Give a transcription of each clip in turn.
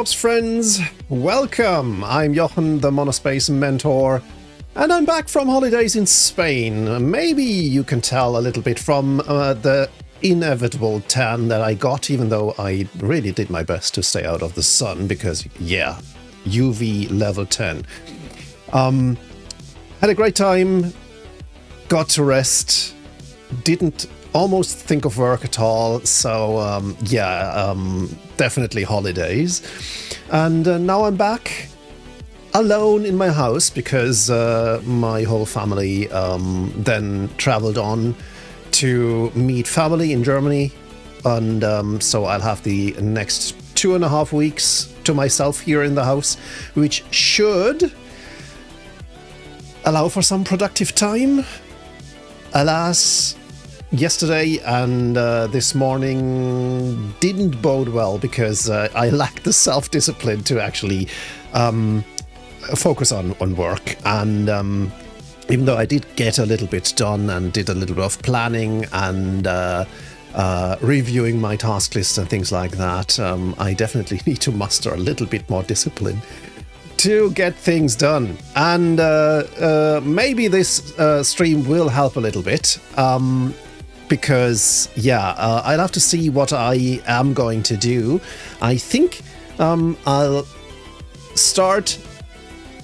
DevOps friends, welcome! I'm Jochen, the Monospace Mentor, and I'm back from holidays in Spain. Maybe you can tell a little bit from the inevitable tan that I got, even though I really did my best to stay out of the sun, because, yeah, UV level 10. Had a great time, got to rest, didn't almost think of work at all, so definitely holidays. And now I'm back alone in my house because my whole family then traveled on to meet family in Germany, and so I'll have the next 2.5 weeks to myself here in the house, which should allow for some productive time. Alas, yesterday and this morning didn't bode well because I lacked the self-discipline to actually focus on work. And even though I did get a little bit done and did a little bit of planning and reviewing my task list and things like that, I definitely need to muster a little bit more discipline to get things done. And maybe this stream will help a little bit. Because, I'll have to see what I am going to do. I think I'll start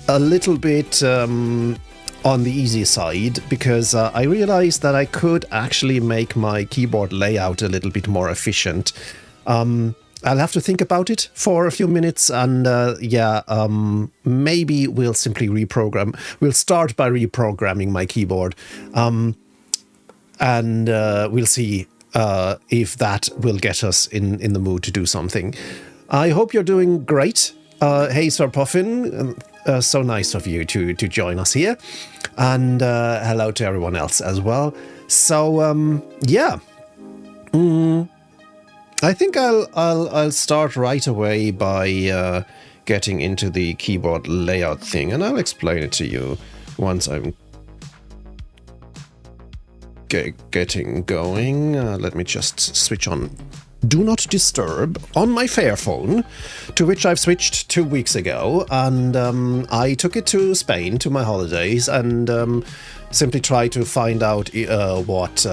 a little bit on the easy side, because I realized that I could actually make my keyboard layout a little bit more efficient. I'll have to think about it for a few minutes, and maybe we'll simply reprogram. We'll start by reprogramming my keyboard. And we'll see if that will get us in the mood to do something. I hope you're doing great. Hey, Sir Puffin, so nice of you to join us here. And hello to everyone else as well. So, I think I'll start right away by getting into the keyboard layout thing, and I'll explain it to you once I'm getting going. Let me just switch on Do Not Disturb on my Fairphone, to which I've switched 2 weeks ago, and I took it to Spain to my holidays and simply tried to find out what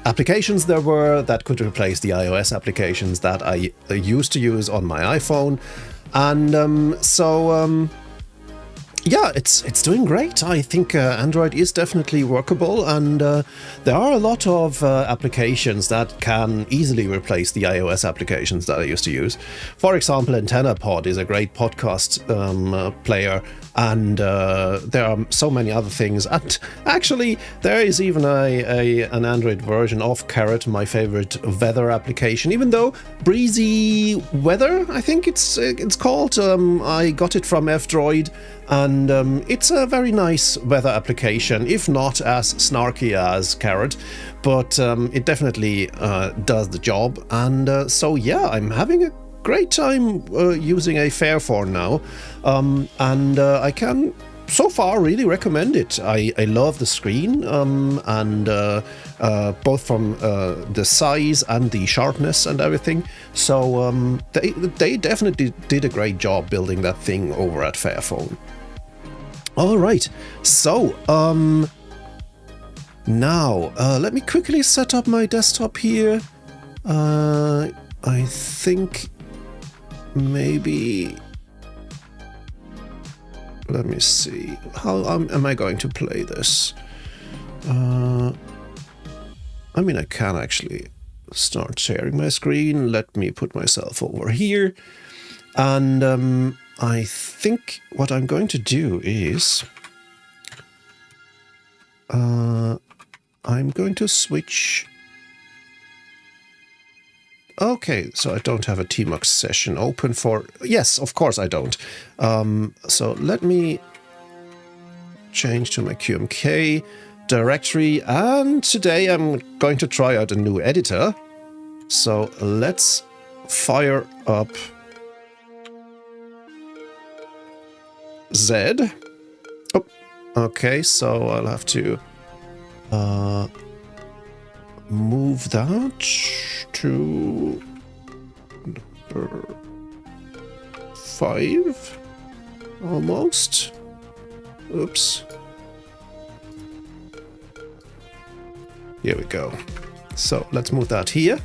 applications there were that could replace the iOS applications that I used to use on my iPhone. And it's doing great. I think Android is definitely workable, and there are a lot of applications that can easily replace the iOS applications that I used to use. For example, AntennaPod is a great podcast player, and there are so many other things. And actually, there is even an Android version of Carrot, my favorite weather application. Even though Breezy Weather, I think it's called. I got it from F-Droid. And it's a very nice weather application, if not as snarky as Carrot, but it definitely does the job. And I'm having a great time using a Fairphone now, and I can so far really recommend it. I love the screen, and both from the size and the sharpness and everything. So they definitely did a great job building that thing over at Fairphone. All right, so now let me quickly set up my desktop here. I think maybe, let me see, how am I going to play this? I mean, I can actually start sharing my screen. Let me put myself over here, and I think what I'm going to do is I'm going to switch. Okay, so I don't have a Tmux session open for... Yes, of course I don't. So let me change to my QMK directory, and today I'm going to try out a new editor. So let's fire up Z. Oh, okay, so I'll have to move that to 5. Almost. Oops. Here we go. So let's move that here.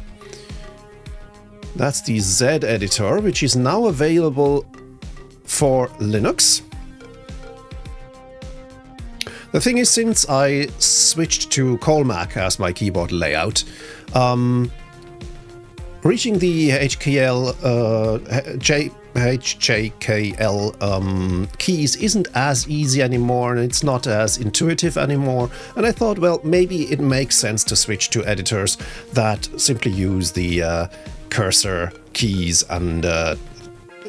That's the Z editor, which is now available for Linux. The thing is, since I switched to Colmac as my keyboard layout, reaching the HJKL keys isn't as easy anymore, and it's not as intuitive anymore. And I thought, well, maybe it makes sense to switch to editors that simply use the cursor keys and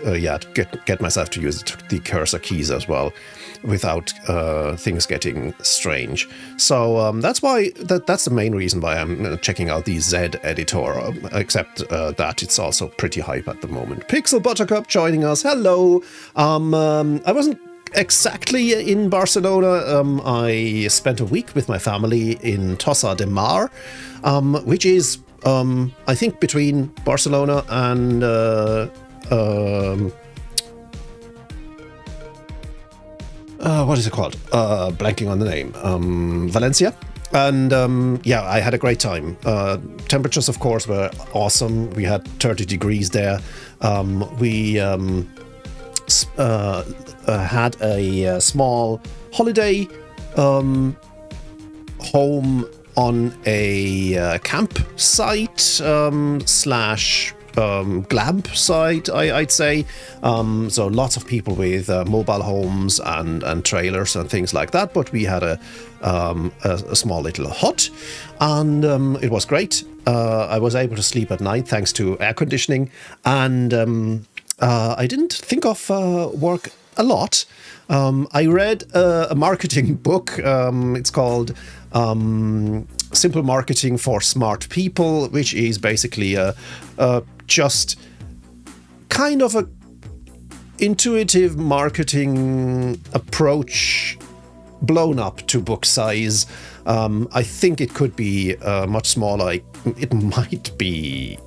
yeah, get myself to use the cursor keys as well, without things getting strange. So that's why that's the main reason why I'm checking out the Z editor, except that it's also pretty hype at the moment. Pixel Buttercup joining us. Hello. I wasn't exactly in Barcelona. I spent a week with my family in Tossa de Mar, which is I think between Barcelona and what is it called? Blanking on the name. Valencia. And yeah, I had a great time. Temperatures, of course, were awesome. We had 30 degrees there. We had a small holiday home on a campsite slash glamp site, I'd say. So lots of people with mobile homes and trailers and things like that. But we had a small little hut, and it was great. I was able to sleep at night thanks to air conditioning, and I didn't think of work a lot. I read a marketing book. It's called Simple Marketing for Smart People, which is basically just kind of a intuitive marketing approach blown up to book size. I think it could be much smaller. It might be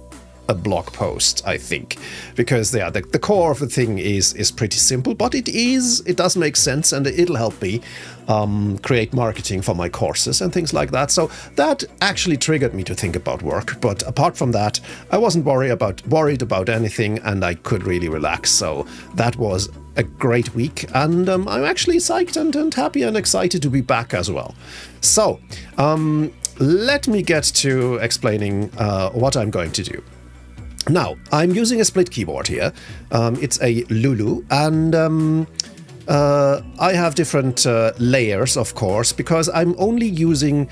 a blog post, I think, because yeah, the core of the thing is pretty simple, but it does make sense, and it'll help me create marketing for my courses and things like that. So that actually triggered me to think about work. But apart from that, I wasn't worried about anything, and I could really relax. So that was a great week, and I'm actually psyched and happy and excited to be back as well. So let me get to explaining what I'm going to do. Now, I'm using a split keyboard here. It's a Lulu, and I have different layers, of course, because I'm only using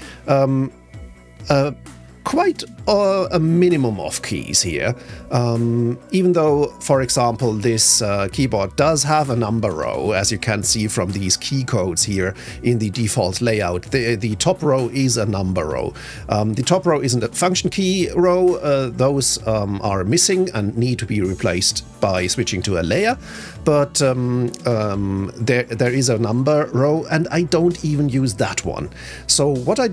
quite a minimum of keys here. Even though, for example, this keyboard does have a number row, as you can see from these key codes here in the default layout. The top row is a number row. The top row isn't a function key row. Those are missing and need to be replaced by switching to a layer. But there is a number row, and I don't even use that one. So what I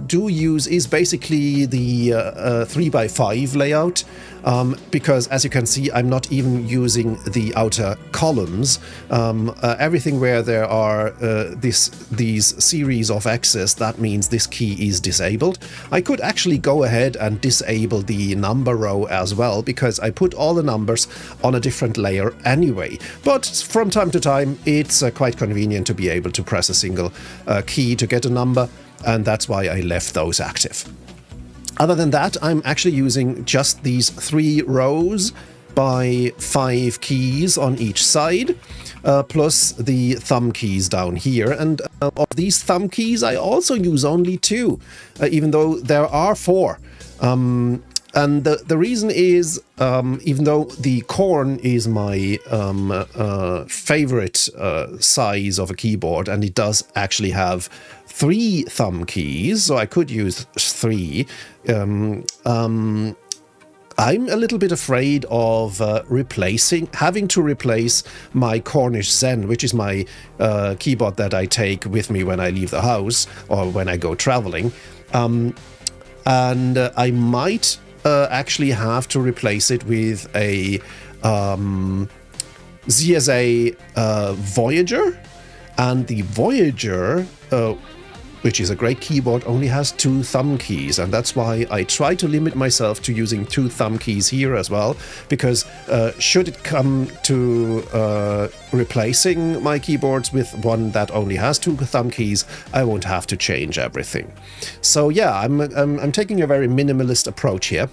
do use is basically the 3x5 layout, because as you can see, I'm not even using the outer columns. Everything where there are these series of X's, that means this key is disabled. I could actually go ahead and disable the number row as well, because I put all the numbers on a different layer anyway. But from time to time, it's quite convenient to be able to press a single key to get a number, and that's why I left those active. Other than that, I'm actually using just these 3 rows by 5 keys on each side, plus the thumb keys down here. And of these thumb keys, I also use only 2, even though there are 4. And the reason is, even though the corn is my favorite size of a keyboard, and it does actually have 3 thumb keys, so I could use 3. I'm a little bit afraid of having to replace my Cornish Zen, which is my keyboard that I take with me when I leave the house or when I go traveling. And I might actually have to replace it with a ZSA Voyager, and the Voyager, which is a great keyboard, only has 2 thumb keys, and that's why I try to limit myself to using 2 thumb keys here as well, because should it come to replacing my keyboards with one that only has 2 thumb keys, I won't have to change everything. So yeah, I'm taking a very minimalist approach here.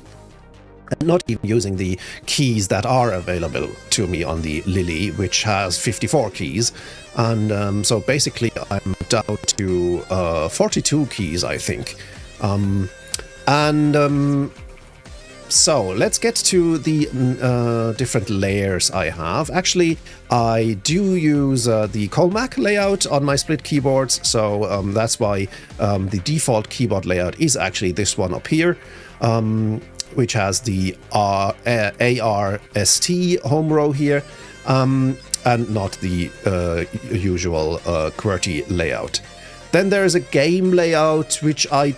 And not even using the keys that are available to me on the Lily, which has 54 keys. And so basically I'm down to 42 keys, I think. So let's get to the different layers I have. Actually, I do use the Colmac layout on my split keyboards, so that's why the default keyboard layout is actually this one up here. Which has the ARST home row here, and not the usual QWERTY layout. Then there is a game layout, which I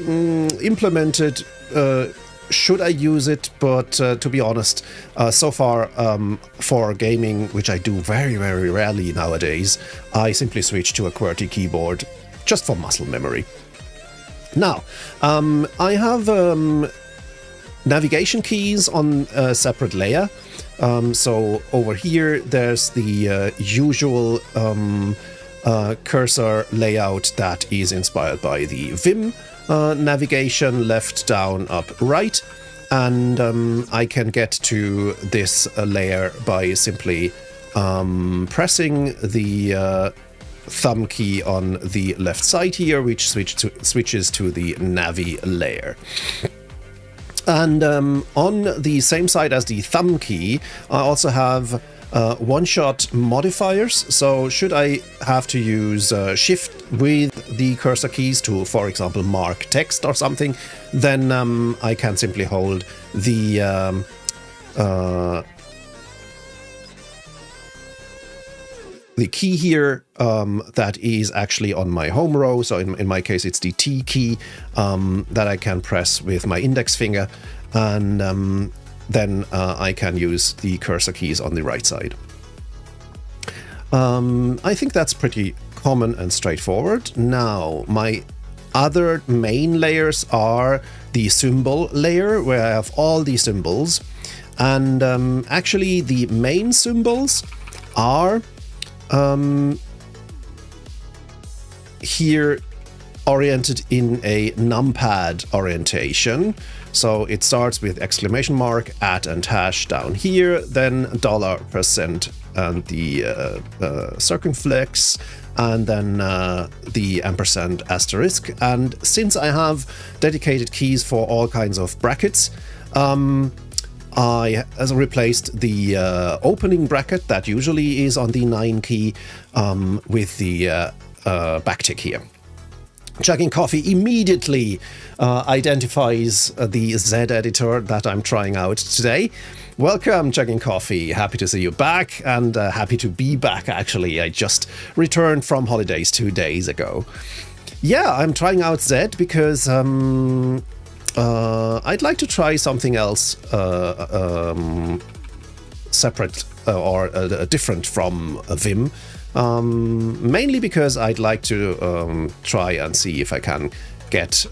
implemented should I use it, but to be honest, so far for gaming, which I do very, very rarely nowadays, I simply switch to a QWERTY keyboard just for muscle memory. Now, I have navigation keys on a separate layer. So over here, there's the usual cursor layout that is inspired by the Vim navigation, left, down, up, right. And I can get to this layer by simply pressing the thumb key on the left side here, which switches to the Navi layer. And on the same side as the thumb key, I also have one-shot modifiers. So should I have to use Shift with the cursor keys to, for example, mark text or something, then I can simply hold the key here that is actually on my home row. So in my case, it's the T key that I can press with my index finger. And then I can use the cursor keys on the right side. I think that's pretty common and straightforward. Now, my other main layers are the symbol layer, where I have all the symbols. And actually, the main symbols are here oriented in a numpad orientation. So it starts with exclamation mark, @ and hash down here, then $% and the circumflex, and then the ampersand asterisk. And since I have dedicated keys for all kinds of brackets, I replaced the opening bracket that usually is on the 9 key with the backtick here. Chugging Coffee immediately identifies the Z editor that I'm trying out today. Welcome, Chugging Coffee. Happy to see you back, and happy to be back, actually. I just returned from holidays 2 days ago. Yeah, I'm trying out Z because I'd like to try something else separate or different from Vim. Mainly because I'd like to try and see if I can get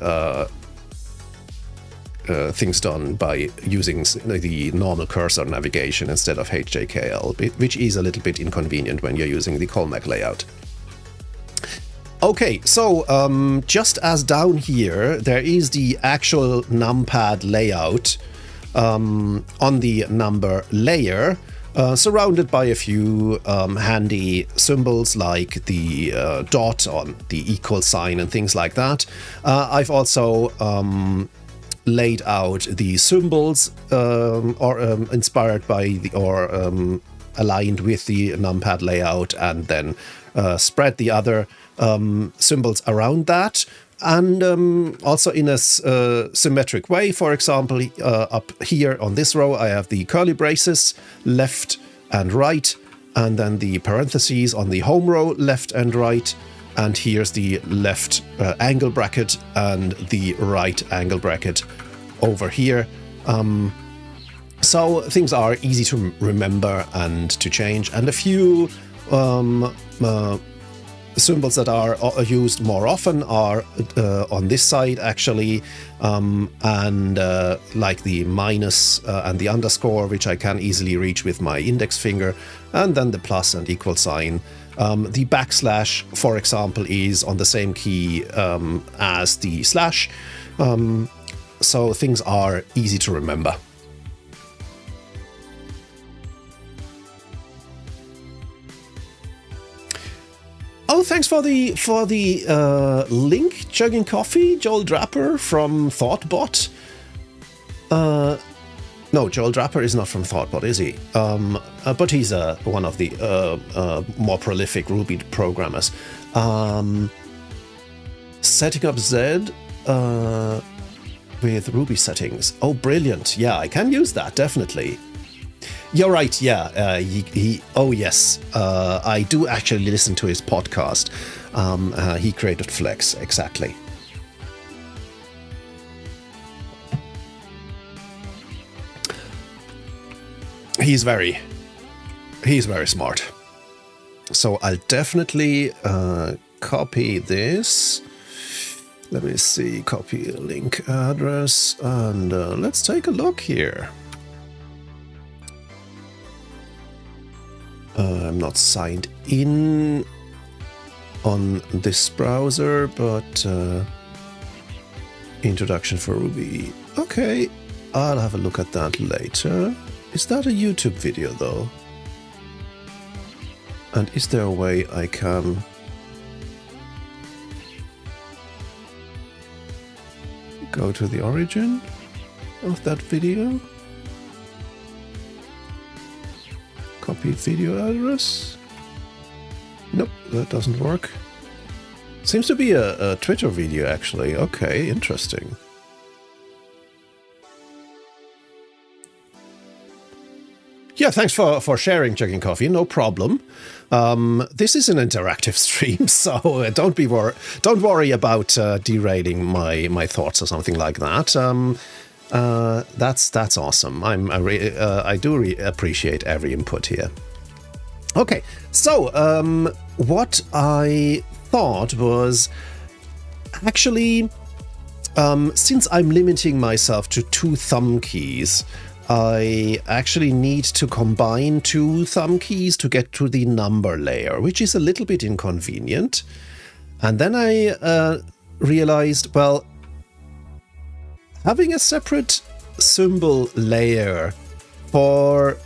things done by using the normal cursor navigation instead of HJKL, which is a little bit inconvenient when you're using the Colmac layout. Okay, so just as down here, there is the actual numpad layout on the number layer, surrounded by a few handy symbols like the dot on the equal sign and things like that. I've also laid out the symbols inspired by the aligned with the numpad layout, and then spread the other symbols around that. And also in a symmetric way. For example, up here on this row, I have the curly braces, left and right, and then the parentheses on the home row, left and right. And here's the left angle bracket and the right angle bracket over here. So things are easy to remember and to change, and a few symbols that are used more often are on this side actually, and like the minus and the underscore, which I can easily reach with my index finger, and then the plus and equal sign. The backslash, for example, is on the same key as the slash, so things are easy to remember. Oh, thanks for the link, Chugging Coffee, Joel Draper from Thoughtbot. No, Joel Draper is not from Thoughtbot, is he? But he's one of the more prolific Ruby programmers. Setting up Z with Ruby settings. Oh, brilliant. Yeah, I can use that, definitely. You're right, yeah. Oh, yes. I do actually listen to his podcast. He created Flex, exactly. He's very smart. So I'll definitely copy this. Let me see, copy a link address, and let's take a look here. I'm not signed in on this browser, but introduction for Ruby. Okay, I'll have a look at that later. Is that a YouTube video though? And is there a way I can go to the origin of that video? Copy video address? Nope, that doesn't work. Seems to be a Twitter video actually. Okay, interesting. Yeah, thanks for sharing, Chugging Coffee. No problem. This is an interactive stream, so don't worry about derailing my thoughts or something like that. That's awesome. I do appreciate every input here. Okay, so what I thought was actually, since I'm limiting myself to 2 thumb keys, I actually need to combine 2 thumb keys to get to the number layer, which is a little bit inconvenient. And then I realized, well, having a separate symbol layer for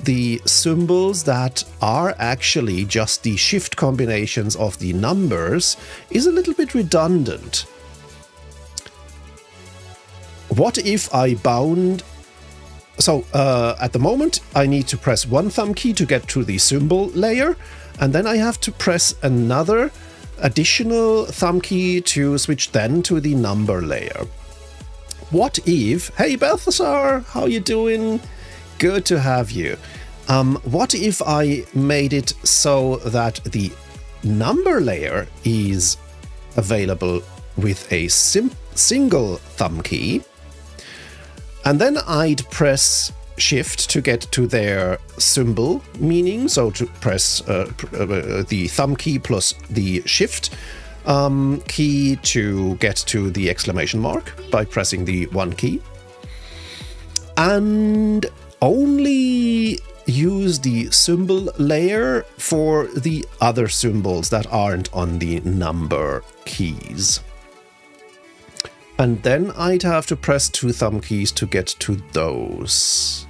the symbols that are actually just the shift combinations of the numbers is a little bit redundant. What if I bound... So at the moment, I need to press 1 thumb key to get to the symbol layer, and then I have to press another additional thumb key to switch then to the number layer. What if... Hey, Balthasar, how you doing? Good to have you. What if I made it so that the number layer is available with a single thumb key, and then I'd press Shift to get to their symbol meaning, so to press the thumb key plus the Shift key to get to the exclamation mark by pressing the 1 key, and only use the symbol layer for the other symbols that aren't on the number keys. And then I'd have to press 2 thumb keys to get to those.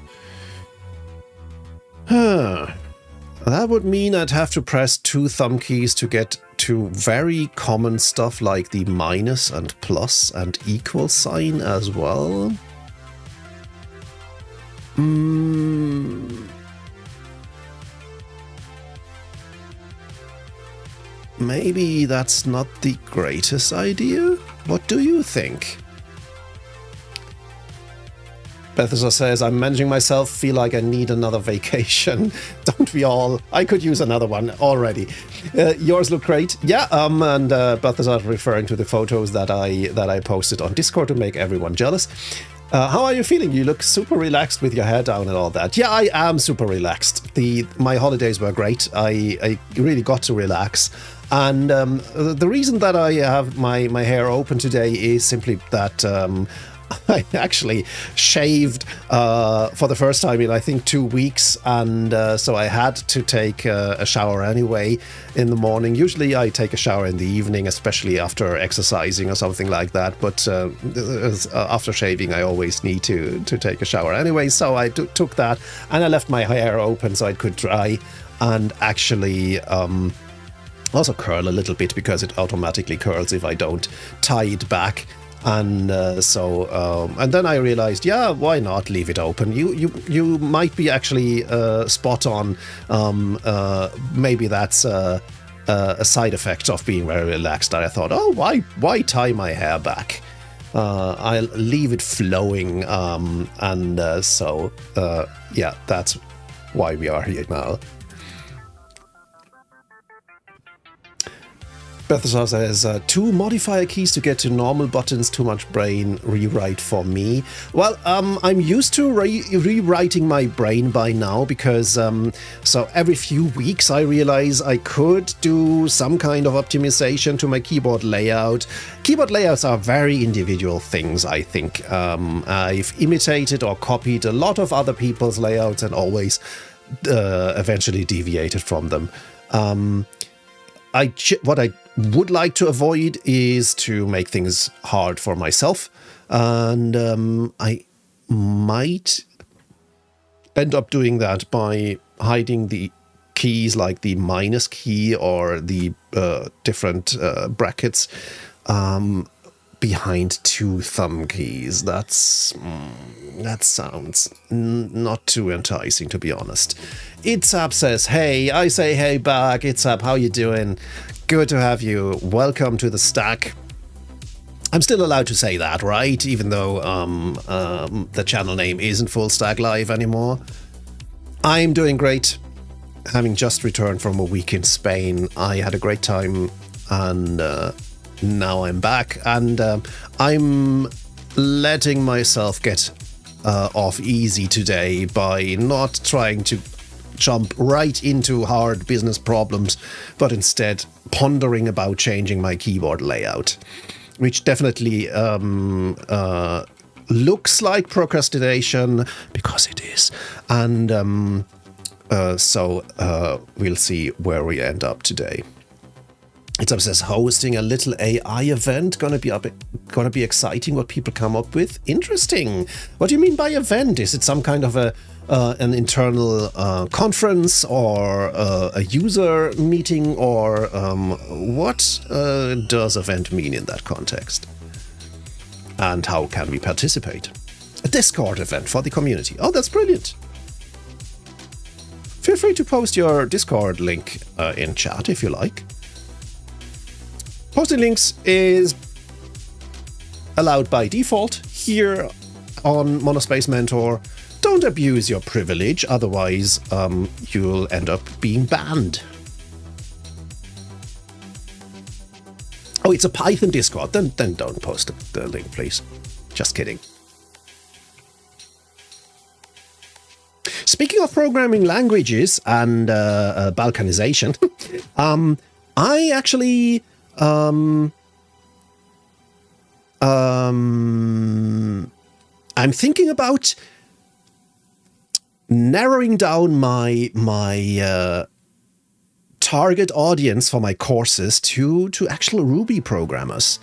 That would mean I'd have to press 2 thumb keys to get to very common stuff like the minus and plus and equal sign as well. Maybe that's not the greatest idea? What do you think? Balthasar says, I'm managing myself, feel like I need another vacation. Don't we all? I could use another one already. Yours look great. Yeah, and Balthasar referring to the photos that I posted on Discord to make everyone jealous. How are you feeling? You look super relaxed with your hair down and all that. Yeah, I am super relaxed. My holidays were great. I really got to relax. And the reason that I have my hair open today is simply that I actually shaved for the first time in, I think, 2 weeks. And so I had to take a shower anyway in the morning. Usually I take a shower in the evening, especially after exercising or something like that. But after shaving, I always need to take a shower anyway. So I took that and I left my hair open so it could dry and actually also curl a little bit, because it automatically curls if I don't tie it back. And and then I realized, yeah, why not leave it open? You might be actually spot on. Maybe that's a side effect of being very relaxed. That I thought, oh, why tie my hair back? I'll leave it flowing. Yeah, that's why we are here now. Bethesda says, 2 modifier keys to get to normal buttons, too much brain rewrite for me. Well, I'm used to rewriting my brain by now, because so every few weeks I realize I could do some kind of optimization to my keyboard layout. Keyboard layouts are very individual things, I think. I've imitated or copied a lot of other people's layouts and always eventually deviated from them. What I would like to avoid is to make things hard for myself, and I might end up doing that by hiding the keys, like the minus key or the different brackets, behind 2 thumb keys. That sounds not too enticing, to be honest. Itsap says, hey. I say hey back. Itsap, how you doing? Good to have you. Welcome to the stack. I'm still allowed to say that, right? Even though the channel name isn't Full Stack Live anymore. I'm doing great. Having just returned from a week in Spain, I had a great time, and now I'm back, and I'm letting myself get off easy today by not trying to jump right into hard business problems, but instead pondering about changing my keyboard layout, which definitely looks like procrastination, because it is. And so we'll see where we end up today. It says, hosting a little AI event, gonna be exciting what people come up with. Interesting. What do you mean by event? Is it some kind of an internal conference, or a user meeting, or what does event mean in that context? And how can we participate? A Discord event for the community. Oh, that's brilliant. Feel free to post your Discord link in chat if you like. Posting links is allowed by default here on Monospace Mentor. Don't abuse your privilege, otherwise you'll end up being banned. Oh, it's a Python Discord. Then don't post the link, please. Just kidding. Speaking of programming languages and balkanization, I actually I'm thinking about narrowing down my target audience for my courses to actual Ruby programmers.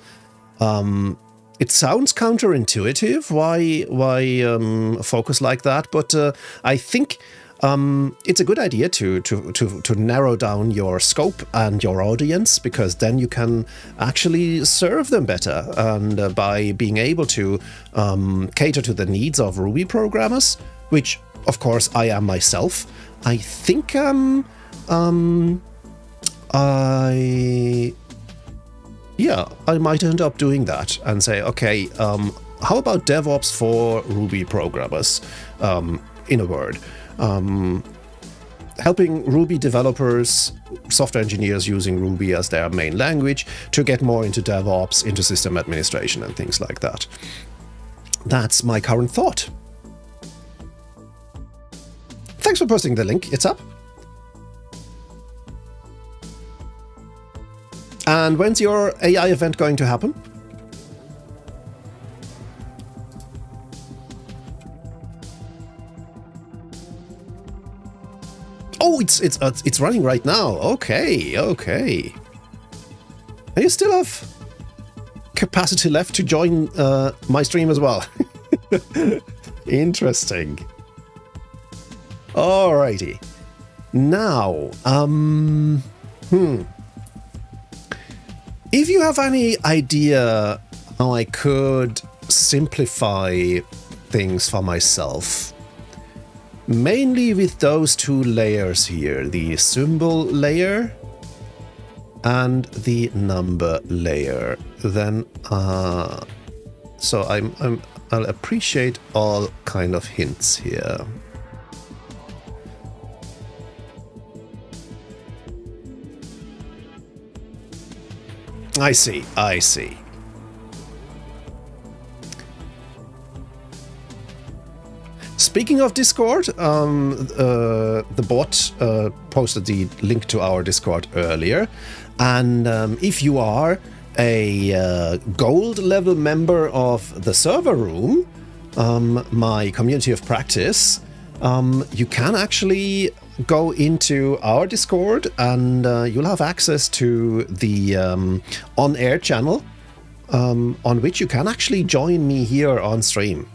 It sounds counterintuitive why focus like that, but I think it's a good idea to narrow down your scope and your audience, because then you can actually serve them better, and by being able to cater to the needs of Ruby programmers, which of course I am myself. I think I might end up doing that and say, okay, how about DevOps for Ruby programmers? In a word, helping Ruby developers, software engineers using Ruby as their main language to get more into DevOps, into system administration and things like that. That's my current thought. Thanks for posting the link. It's up. And when's your AI event going to happen? Oh, it's running right now. Okay, okay. And you still have capacity left to join my stream as well. Interesting. Alrighty. Now, if you have any idea how I could simplify things for myself, mainly with those two layers here, the symbol layer and the number layer, then so I'll appreciate all kind of hints here. I see, I see. Speaking of Discord, the bot posted the link to our Discord earlier, and if you are a gold level member of the server room, my community of practice, you can actually go into our Discord and you'll have access to the on-air channel on which you can actually join me here on stream.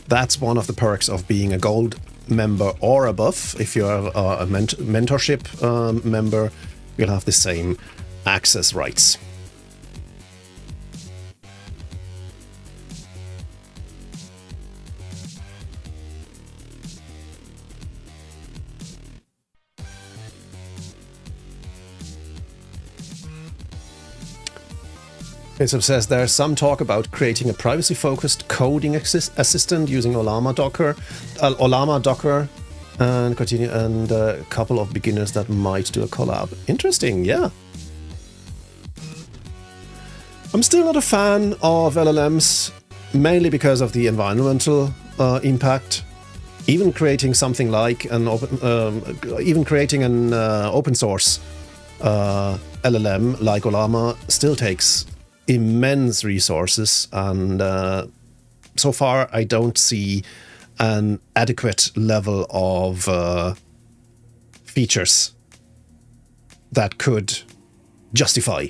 That's one of the perks of being a gold member or above. If you're a mentorship member, you'll have the same access rights. It says there's some talk about creating a privacy-focused coding assistant using Ollama Docker, and continue, and a couple of beginners that might do a collab. Interesting, yeah. I'm still not a fan of LLMs, mainly because of the environmental impact. Even creating something like an open source LLM like Ollama still takes immense resources, and so far I don't see an adequate level of features that could justify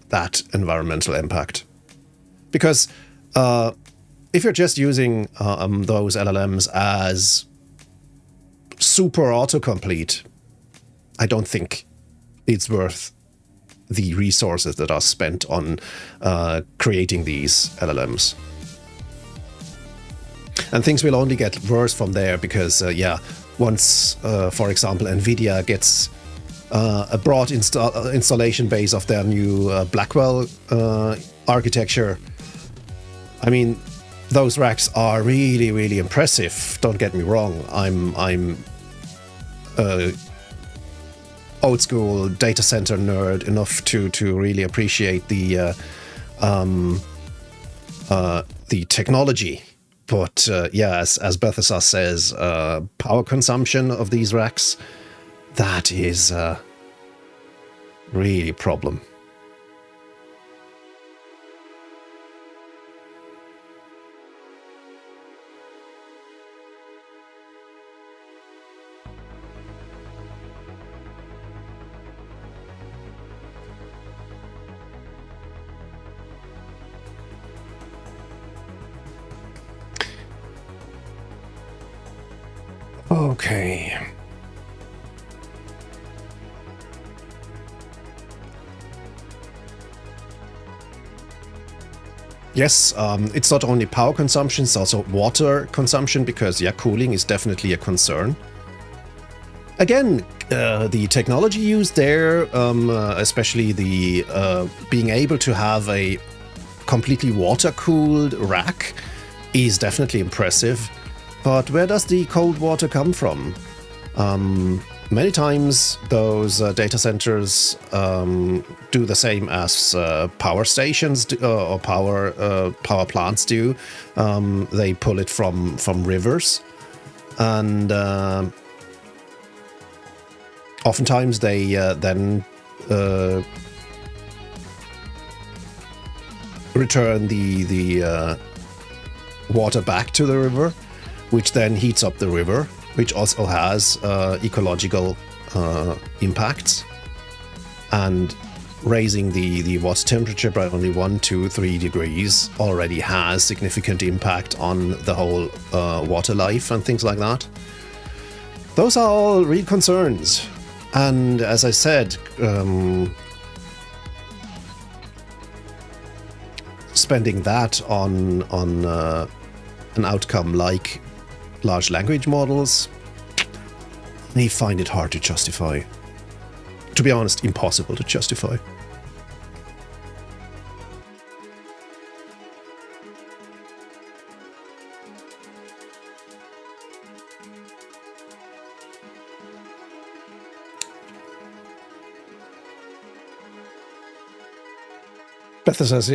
that environmental impact. Because if you're just using those LLMs as super autocomplete, I don't think it's worth the resources that are spent on creating these LLMs. And things will only get worse from there because, yeah, once, for example, NVIDIA gets a broad installation base of their new Blackwell architecture, I mean, those racks are really, really impressive. Don't get me wrong. I'm old school data center nerd enough to really appreciate the technology. But yeah, as Balthasar says, power consumption of these racks, that is really a problem. Okay. Yes, it's not only power consumption, it's also water consumption, because, yeah, cooling is definitely a concern. Again, the technology used there, especially the being able to have a completely water-cooled rack, is definitely impressive. But where does the cold water come from? Many times those data centers do the same as power stations or power plants do. They pull it from rivers, and oftentimes they then return the water back to the river, which then heats up the river, which also has ecological impacts, and raising the water temperature by only 1, 2, 3 degrees already has significant impact on the whole water life and things like that. Those are all real concerns, and as I said, spending that on an outcome like large language models, I find it hard to justify. To be honest, impossible to justify. Beth says,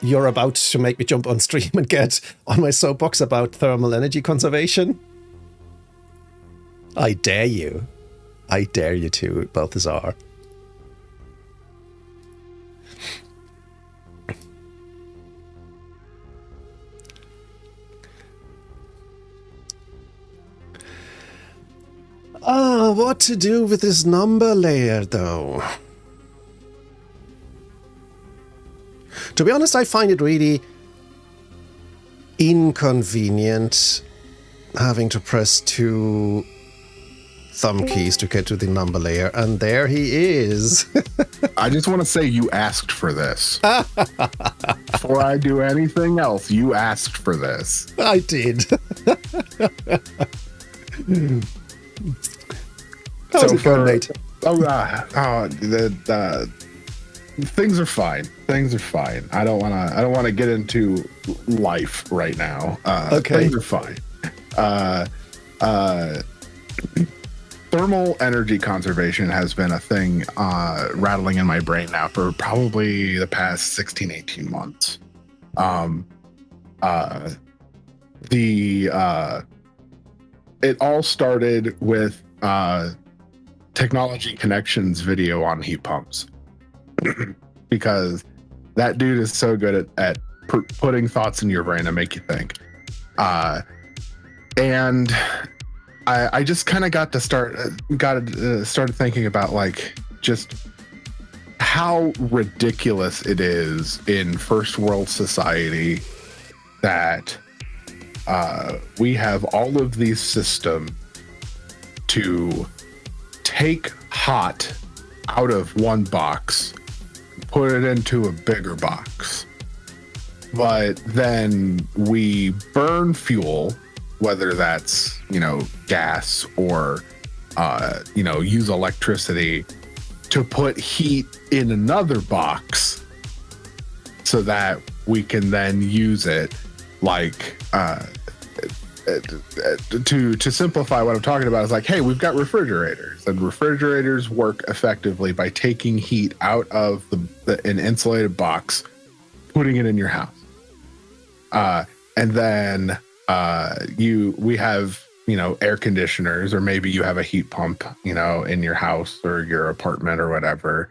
you're about to make me jump on stream and get on my soapbox about thermal energy conservation. I dare you. I dare you to, Balthazar. What to do with this number layer, though? To be honest, I find it really inconvenient having to press 2 thumb keys to get to the number layer, and there he is. I just want to say you asked for this. Before I do anything else, you asked for this. I did. How's it going, Nate? Things are fine. Things are fine. I don't want to get into life right now. Okay. Things are fine. Thermal energy conservation has been a thing rattling in my brain now for probably the past 16, 18 months. It all started with Technology Connections video on heat pumps. Because that dude is so good at putting thoughts in your brain and make you think. And I just kind of started thinking about like just how ridiculous it is in first world society that we have all of these systems to take hot out of one box, put it into a bigger box, but then we burn fuel, whether that's, gas or, use electricity to put heat in another box so that we can then use it like, to simplify what I'm talking about is like, hey, we've got refrigerators, and refrigerators work effectively by taking heat out of an insulated box, putting it in your house. And then we have, air conditioners, or maybe you have a heat pump, in your house or your apartment or whatever.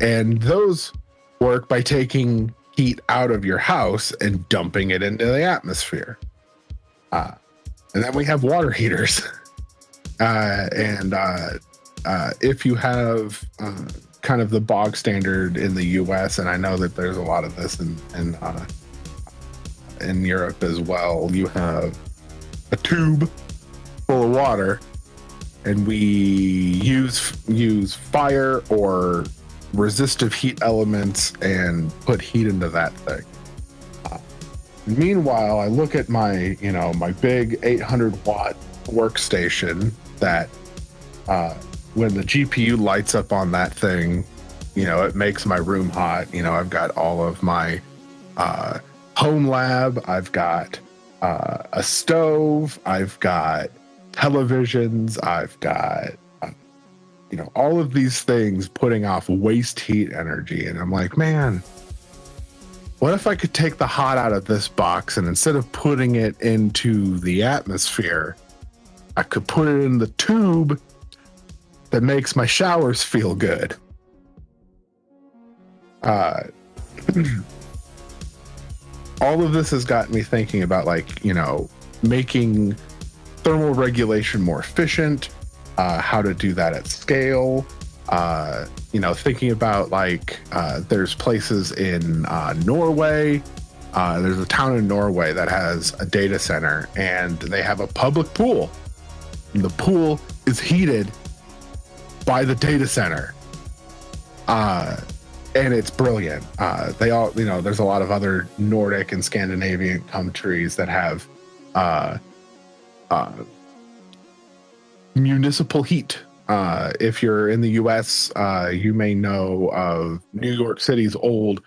And those work by taking heat out of your house and dumping it into the atmosphere. And then we have water heaters. If you have kind of the bog standard in the US, and I know that there's a lot of this in Europe as well, you have a tube full of water, and we use fire or resistive heat elements and put heat into that thing. Meanwhile, I look at my, my big 800-watt workstation that when the GPU lights up on that thing, it makes my room hot. I've got all of my home lab. I've got a stove, I've got televisions, I've got all of these things putting off waste heat energy. And I'm like, man, what if I could take the hot out of this box, and instead of putting it into the atmosphere, I could put it in the tube that makes my showers feel good. All of this has gotten me thinking about, like, making thermal regulation more efficient, how to do that at scale. Thinking about, like, there's places in Norway. There's a town in Norway that has a data center, and they have a public pool. And the pool is heated by the data center. And it's brilliant. They all, there's a lot of other Nordic and Scandinavian countries that have municipal heat. If you're in the US, you may know of New York City's old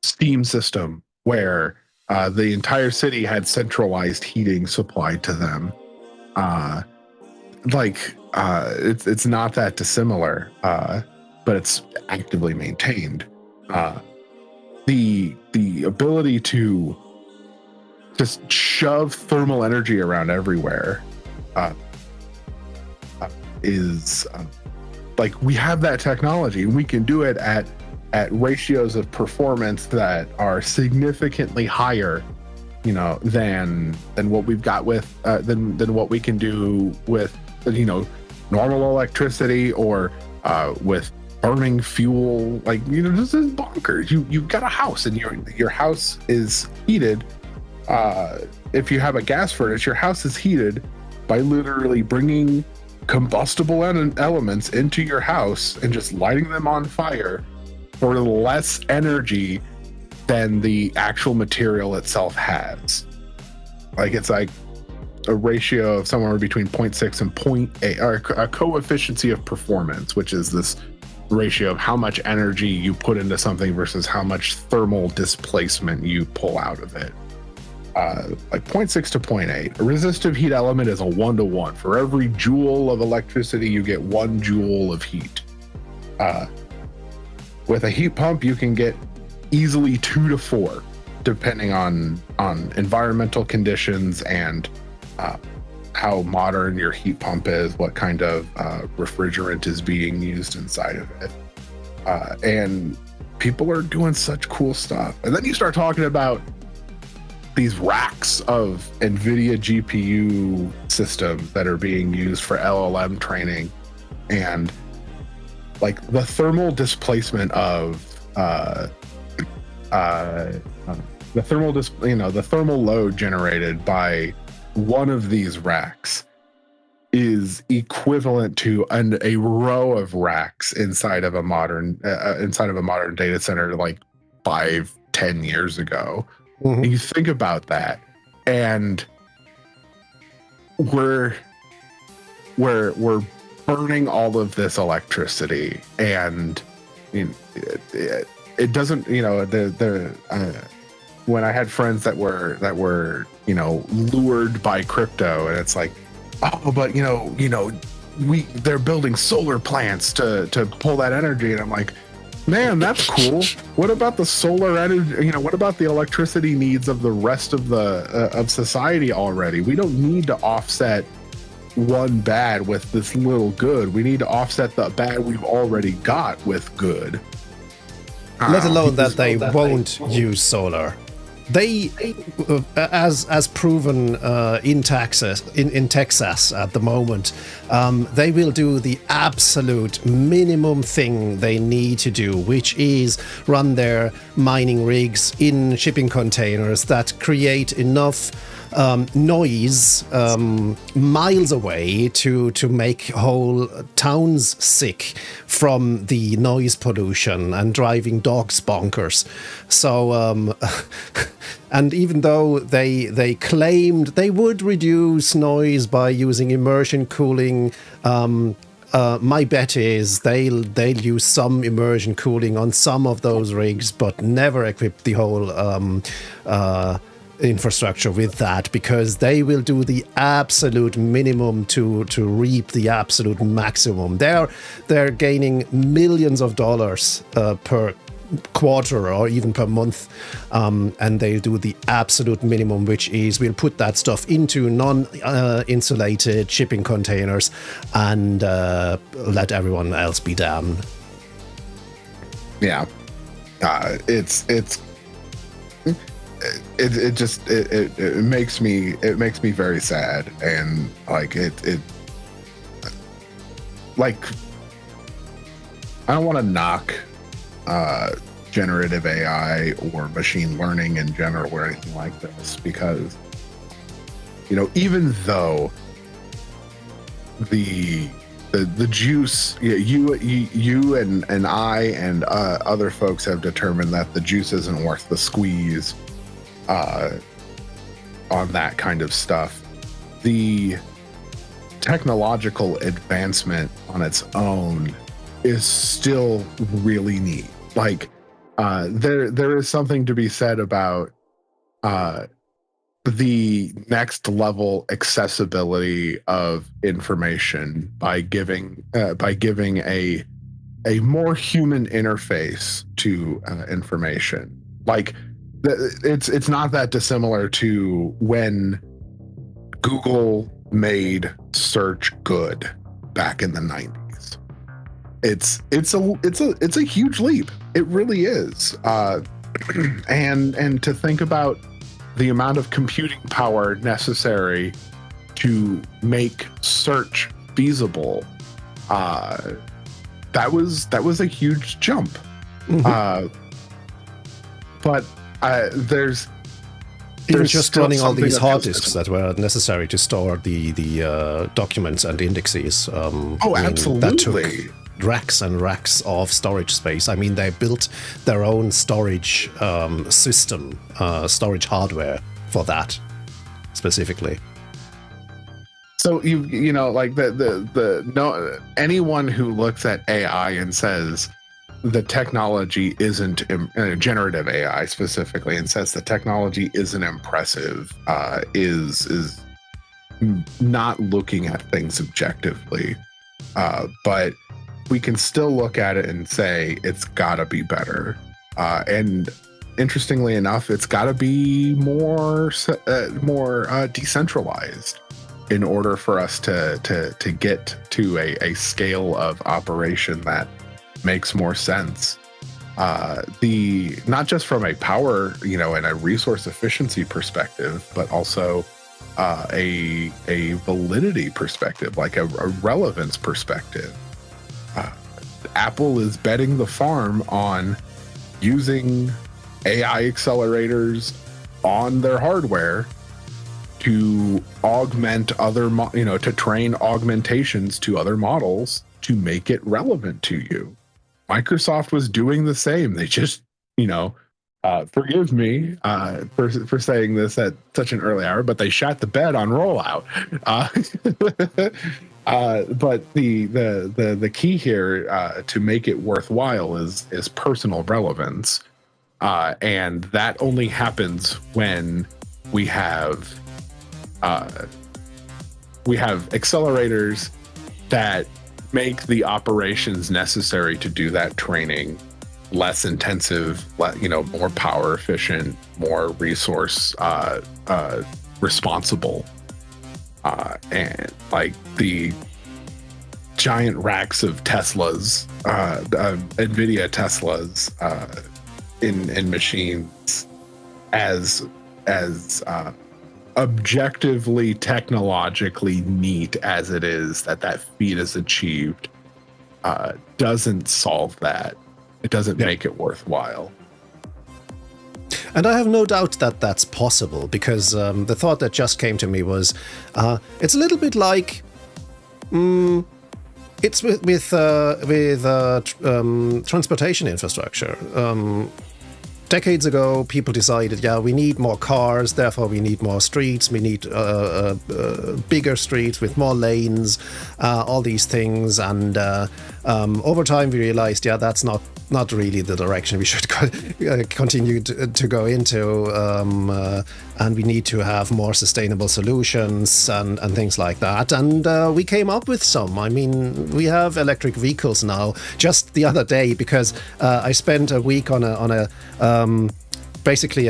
steam system, where the entire city had centralized heating supplied to them. It's not that dissimilar, but it's actively maintained. The ability to just shove thermal energy around everywhere is like, we have that technology, and we can do it at ratios of performance that are significantly higher, than what we've got with than what we can do with normal electricity, or with burning fuel. Like, this is bonkers. You've got a house, and your house is heated. If you have a gas furnace, your house is heated by literally bringing combustible elements into your house and just lighting them on fire for less energy than the actual material itself has. Like, it's like a ratio of somewhere between 0.6 and 0.8, or a coefficient of performance, which is this ratio of how much energy you put into something versus how much thermal displacement you pull out of it. Like 0.6 to 0.8. A resistive heat element is a 1-to-1. For every joule of electricity, you get 1 joule of heat. With a heat pump, you can get easily 2 to 4, depending on environmental conditions and how modern your heat pump is, what kind of refrigerant is being used inside of it. And people are doing such cool stuff. And then you start talking about these racks of NVIDIA GPU systems that are being used for LLM training, and like the thermal displacement of the thermal load generated by one of these racks is equivalent to a row of racks inside of a modern data center, like 5-10 years ago. Mm-hmm. And you think about that, and we're burning all of this electricity, and it doesn't, when I had friends that were lured by crypto, and it's like, oh, but they're building solar plants to pull that energy, and I'm like, man, that's cool. What about the solar energy? What about the electricity needs of the rest of of society already? We don't need to offset one bad with this little good. We need to offset the bad we've already got with good. Let alone that they won't use solar. They, as proven in Texas at the moment, they will do the absolute minimum thing they need to do, which is run their mining rigs in shipping containers that create enough noise miles away to make whole towns sick from the noise pollution and driving dogs bonkers. So, and even though they claimed they would reduce noise by using immersion cooling, my bet is they'll use some immersion cooling on some of those rigs, but never equip the whole infrastructure with that, because they will do the absolute minimum to reap the absolute maximum. They're gaining millions of dollars per quarter or even per month, and they do the absolute minimum, which is we'll put that stuff into non-insulated shipping containers and let everyone else be damned. Yeah, it makes me very sad, and like like I don't want to knock generative AI or machine learning in general or anything like this, because even though the juice, you and I and other folks have determined that the juice isn't worth the squeeze on that kind of stuff, the technological advancement on its own is still really neat. Like there is something to be said about the next level accessibility of information by giving a more human interface to information. Like it's not that dissimilar to when Google made search good back in the 90s. It's a huge leap. It really is. And to think about the amount of computing power necessary to make search feasible, that was a huge jump. Mm-hmm. But there's even just running all these hard disks that were necessary to store the documents and indexes. Absolutely. That took racks and racks of storage space. I mean, they built their own storage system, storage hardware for that specifically. So like anyone who looks at AI and says the technology isn't generative AI specifically, and says the technology isn't impressive, is not looking at things objectively. But we can still look at it and say it's got to be better. And interestingly enough, it's got to be more decentralized in order for us to get to a scale of operation that makes more sense. Not just from a power, and a resource efficiency perspective, but also a validity perspective, like a relevance perspective. Apple is betting the farm on using AI accelerators on their hardware to augment other, to train augmentations to other models to make it relevant to you. Microsoft was doing the same. They just, forgive me for saying this at such an early hour, but they shot the bed on rollout. But the key here to make it worthwhile is personal relevance, and that only happens when we have accelerators that make the operations necessary to do that training less intensive, more power efficient, more resource responsible. And like the giant racks of Teslas, NVIDIA Teslas in machines, as objectively technologically neat as it is that feat is achieved, doesn't solve that. It doesn't make it worthwhile. And I have no doubt that that's possible, because the thought that just came to me was, it's a little bit like, it's with transportation infrastructure. Decades ago, people decided, we need more cars, therefore we need more streets, we need bigger streets with more lanes, all these things. And over time we realized, that's not not really the direction we should continue to go into, and we need to have more sustainable solutions and things like that. And we came up with some. I mean, we have electric vehicles now. Just the other day, because I spent a week on a basically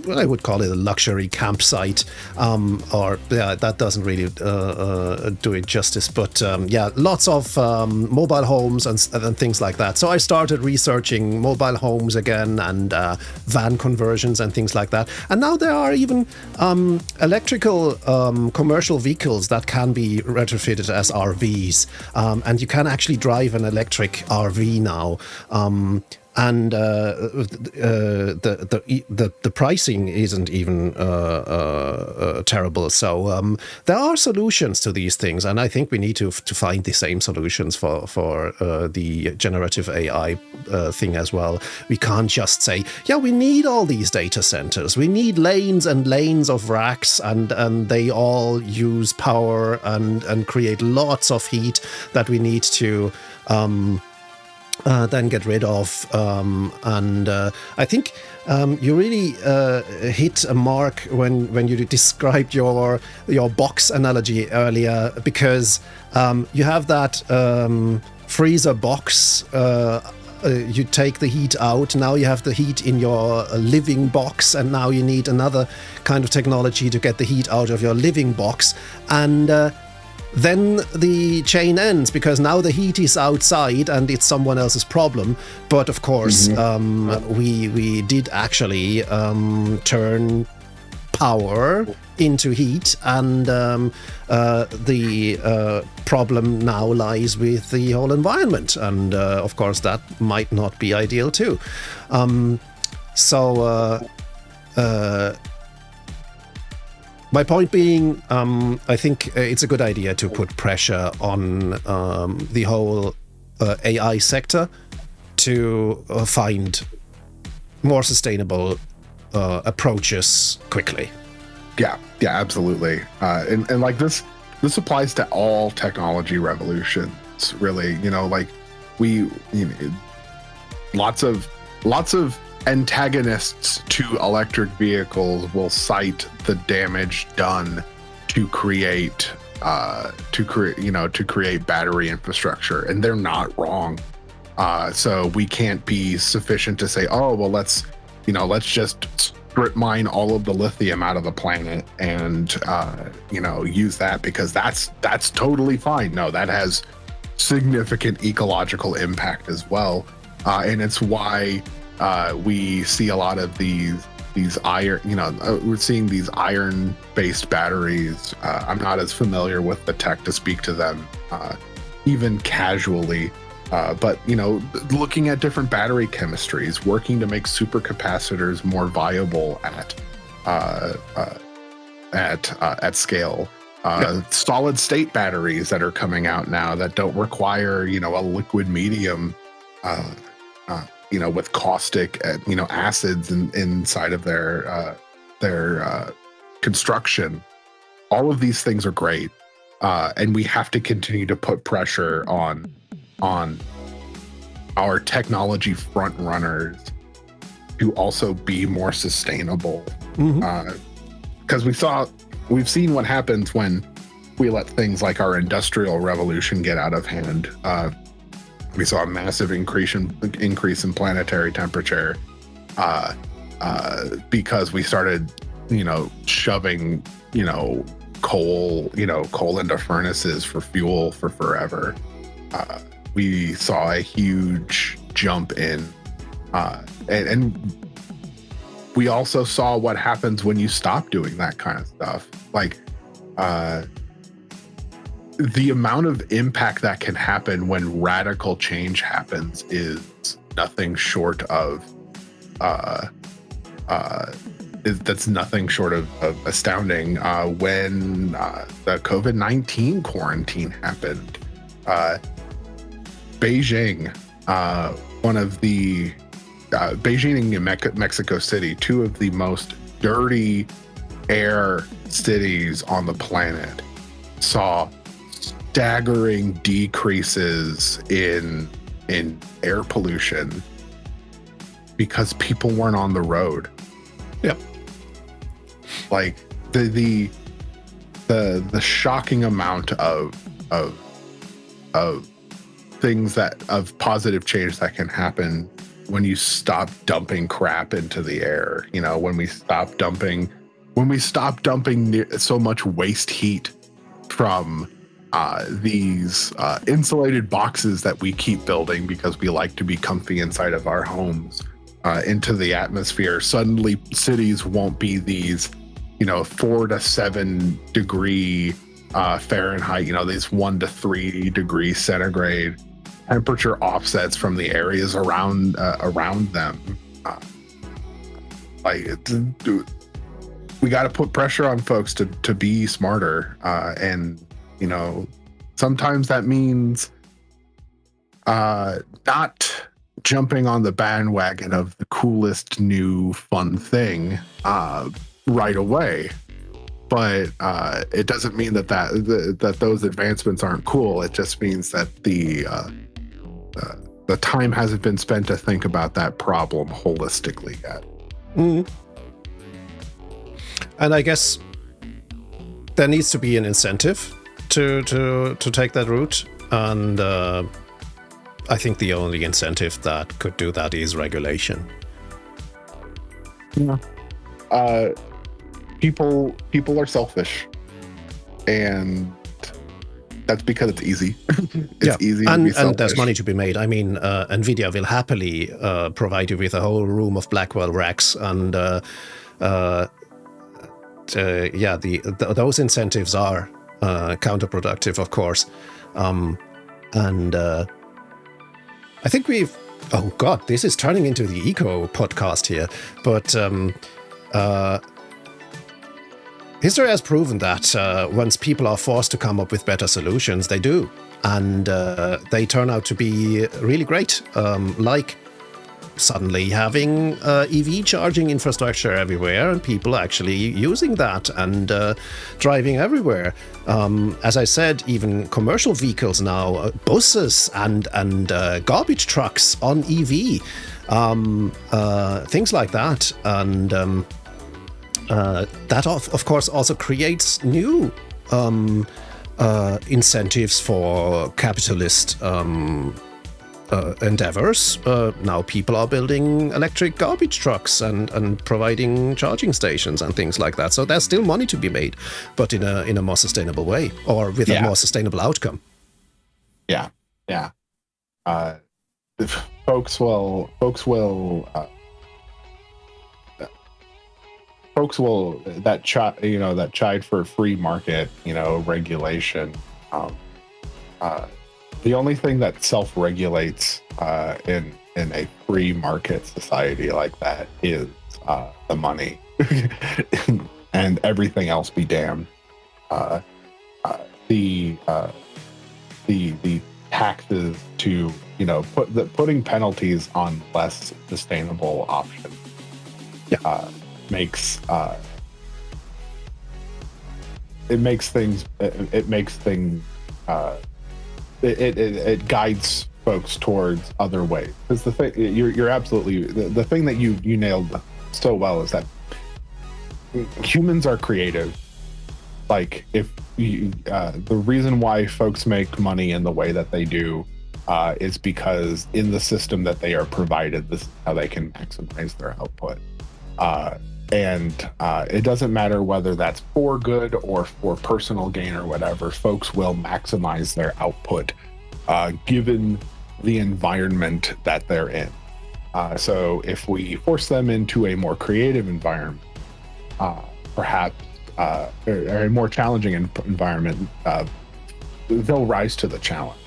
well, I would call it a luxury campsite, that doesn't really do it justice, but lots of mobile homes and things like that. So I started researching mobile homes again and van conversions and things like that. And now there are even electrical commercial vehicles that can be retrofitted as RVs, and you can actually drive an electric RV now. And the pricing isn't even terrible. So there are solutions to these things, and I think we need to find the same solutions for the generative AI thing as well. We can't just say, yeah, we need all these data centers. We need lanes and lanes of racks, and they all use power and create lots of heat that we need to then get rid of. I think you really hit a mark when you described your box analogy earlier, because you have that freezer box. You take the heat out, now you have the heat in your living box, and now you need another kind of technology to get the heat out of your living box. And then the chain ends, because now the heat is outside and it's someone else's problem. But of course, we did actually turn power into heat, and the problem now lies with the whole environment. And of course, that might not be ideal too. My point being, I think it's a good idea to put pressure on the whole AI sector to find more sustainable approaches quickly. Yeah, absolutely. And like this applies to all technology revolutions, really. Lots of antagonists to electric vehicles will cite the damage done to create battery infrastructure, and they're not wrong. So we can't be sufficient to say, oh well, let's just strip mine all of the lithium out of the planet and use that, because that's totally fine. No, that has significant ecological impact as well, and it's why we see a lot of these iron, we're seeing these iron-based batteries. I'm not as familiar with the tech to speak to them, even casually. But looking at different battery chemistries, working to make supercapacitors more viable at scale. Solid state batteries that are coming out now that don't require a liquid medium. With caustic, acids inside of their construction. All of these things are great, and we have to continue to put pressure on our technology front runners to also be more sustainable. Because we've seen what happens when we let things like our industrial revolution get out of hand. We saw a massive increase in planetary temperature because we started, shoving, coal into furnaces for fuel for forever. We saw a huge jump in, and we also saw what happens when you stop doing that kind of stuff. Like, the amount of impact that can happen when radical change happens is nothing short of that's nothing short of astounding. When the COVID-19 quarantine happened, Beijing, Beijing and Mexico City, two of the most dirty air cities on the planet, saw staggering decreases in in air pollution because people weren't on the road. Yep. Like the shocking amount of things of positive change that can happen when you stop dumping crap into the air. You know, when we stop dumping so much waste heat from these insulated boxes that we keep building because we like to be comfy inside of our homes into the atmosphere. Suddenly cities won't be these, 4 to 7 degree Fahrenheit, these 1 to 3 degrees centigrade temperature offsets from the areas around them. We got to put pressure on folks to be smarter, and sometimes that means not jumping on the bandwagon of the coolest new fun thing right away. But it doesn't mean that those advancements aren't cool. It just means that the time hasn't been spent to think about that problem holistically yet. Mm. And I guess there needs to be an incentive to take that route. And I think the only incentive that could do that is regulation. Yeah. People are selfish, and that's because it's easy. It's easy to be selfish. And there's money to be made. I mean, NVIDIA will happily provide you with a whole room of Blackwell racks, and those incentives are counterproductive, of course. And I think oh God, this is turning into the eco podcast here, but history has proven that once people are forced to come up with better solutions, they do. And they turn out to be really great. Like suddenly having EV charging infrastructure everywhere and people actually using that and driving everywhere. As I said, even commercial vehicles now, buses and garbage trucks on EV, things like that. And that, of course, also creates new incentives for capitalist endeavors. Now people are building electric garbage trucks and providing charging stations and things like that. So there's still money to be made, but in a more sustainable way, or with a more sustainable outcome. Yeah. Folks will that chide for free market, regulation. The only thing that self-regulates in a free market society like that is the money, and everything else be damned. The taxes to putting penalties on less sustainable options makes things. It guides folks towards other ways. Because the thing you're absolutely the thing that you nailed so well is that humans are creative. Like if you, the reason why folks make money in the way that they do is because in the system that they are provided, this is how they can maximize their output. And it doesn't matter whether that's for good or for personal gain or whatever, folks will maximize their output given the environment that they're in. So if we force them into a more creative environment, perhaps, or a more challenging environment, they'll rise to the challenge.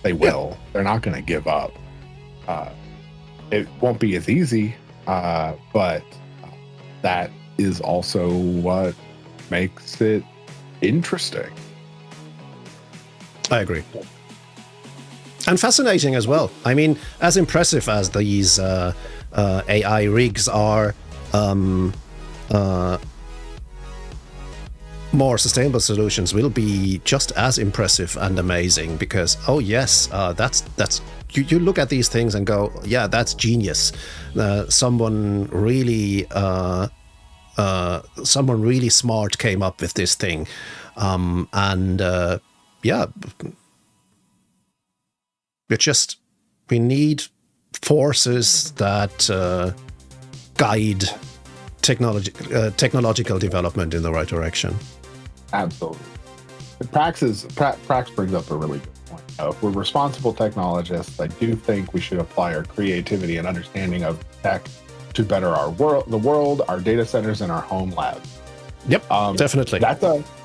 They will. Yeah. They're not going to give up. It won't be as easy, but that is also what makes it interesting. I agree. And fascinating as well. I mean, as impressive as these AI rigs are, more sustainable solutions will be just as impressive and amazing, because that's you look at these things and go, yeah, that's genius. Someone really smart came up with this thing, we need forces that guide technological development in the right direction. Absolutely. Prax brings up a really good point. If we're responsible technologists, I do think we should apply our creativity and understanding of tech to better the world, our data centers, and our home labs. Yep, definitely.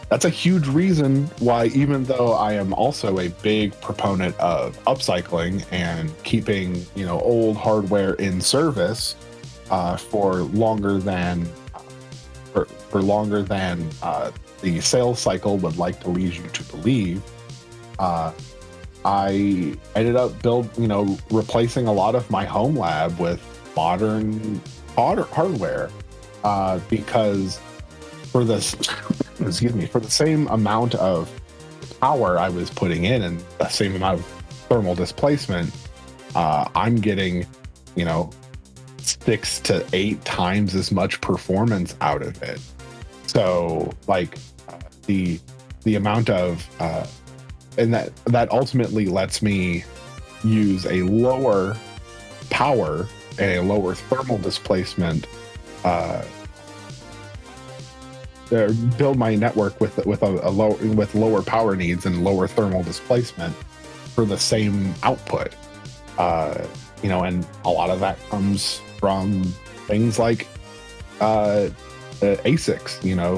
That's a huge reason why, even though I am also a big proponent of upcycling and keeping old hardware in service for longer than the sales cycle would like to lead you to believe, I ended up replacing a lot of my home lab with modern hardware because for the same amount of power I was putting in and the same amount of thermal displacement, I'm getting 6 to 8 times as much performance out of it. So the amount of and that ultimately lets me use a lower power and a lower thermal displacement, build my network with lower power needs and lower thermal displacement for the same output. And a lot of that comes from things like ASICs,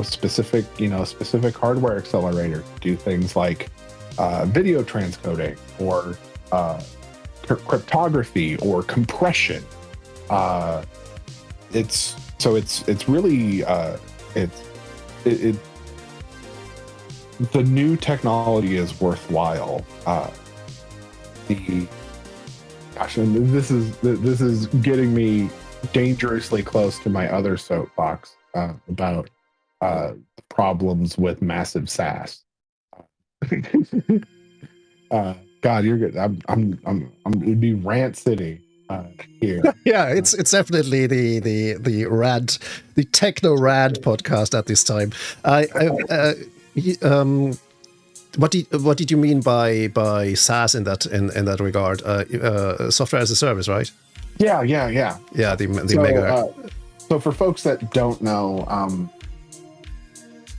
specific hardware accelerators, do things like video transcoding or cryptography or compression. It's really the new technology is worthwhile. And this is getting me dangerously close to my other soapbox about problems with massive SaaS. God, you're good. It'd be Rant City here. Yeah, it's definitely the techno rad podcast at this time. What did you mean by SaaS in that regard? Software as a service, right? Yeah. Yeah, the mega. So for folks that don't know,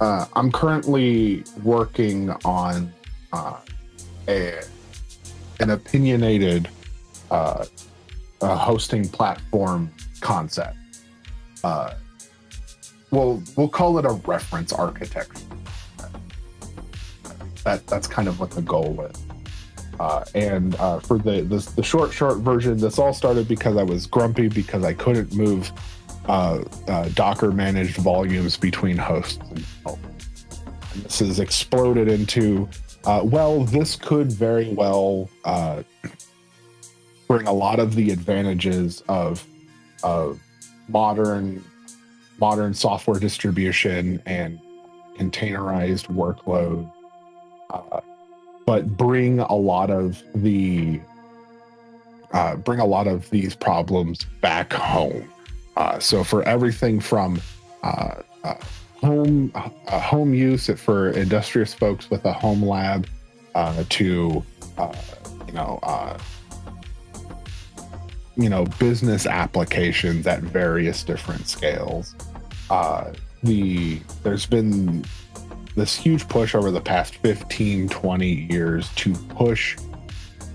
I'm currently working on an opinionated hosting platform concept. We'll call it a reference architecture. That's kind of what the goal is. And for the short version, this all started because I was grumpy because I couldn't move Docker managed volumes between hosts. And this has exploded into, this could very well bring a lot of the advantages of modern software distribution and containerized workload, but bring a lot of these problems back home. So for everything from home use for industrious folks with a home lab to business applications at various different scales. There's been this huge push over the past 15, 20 years to push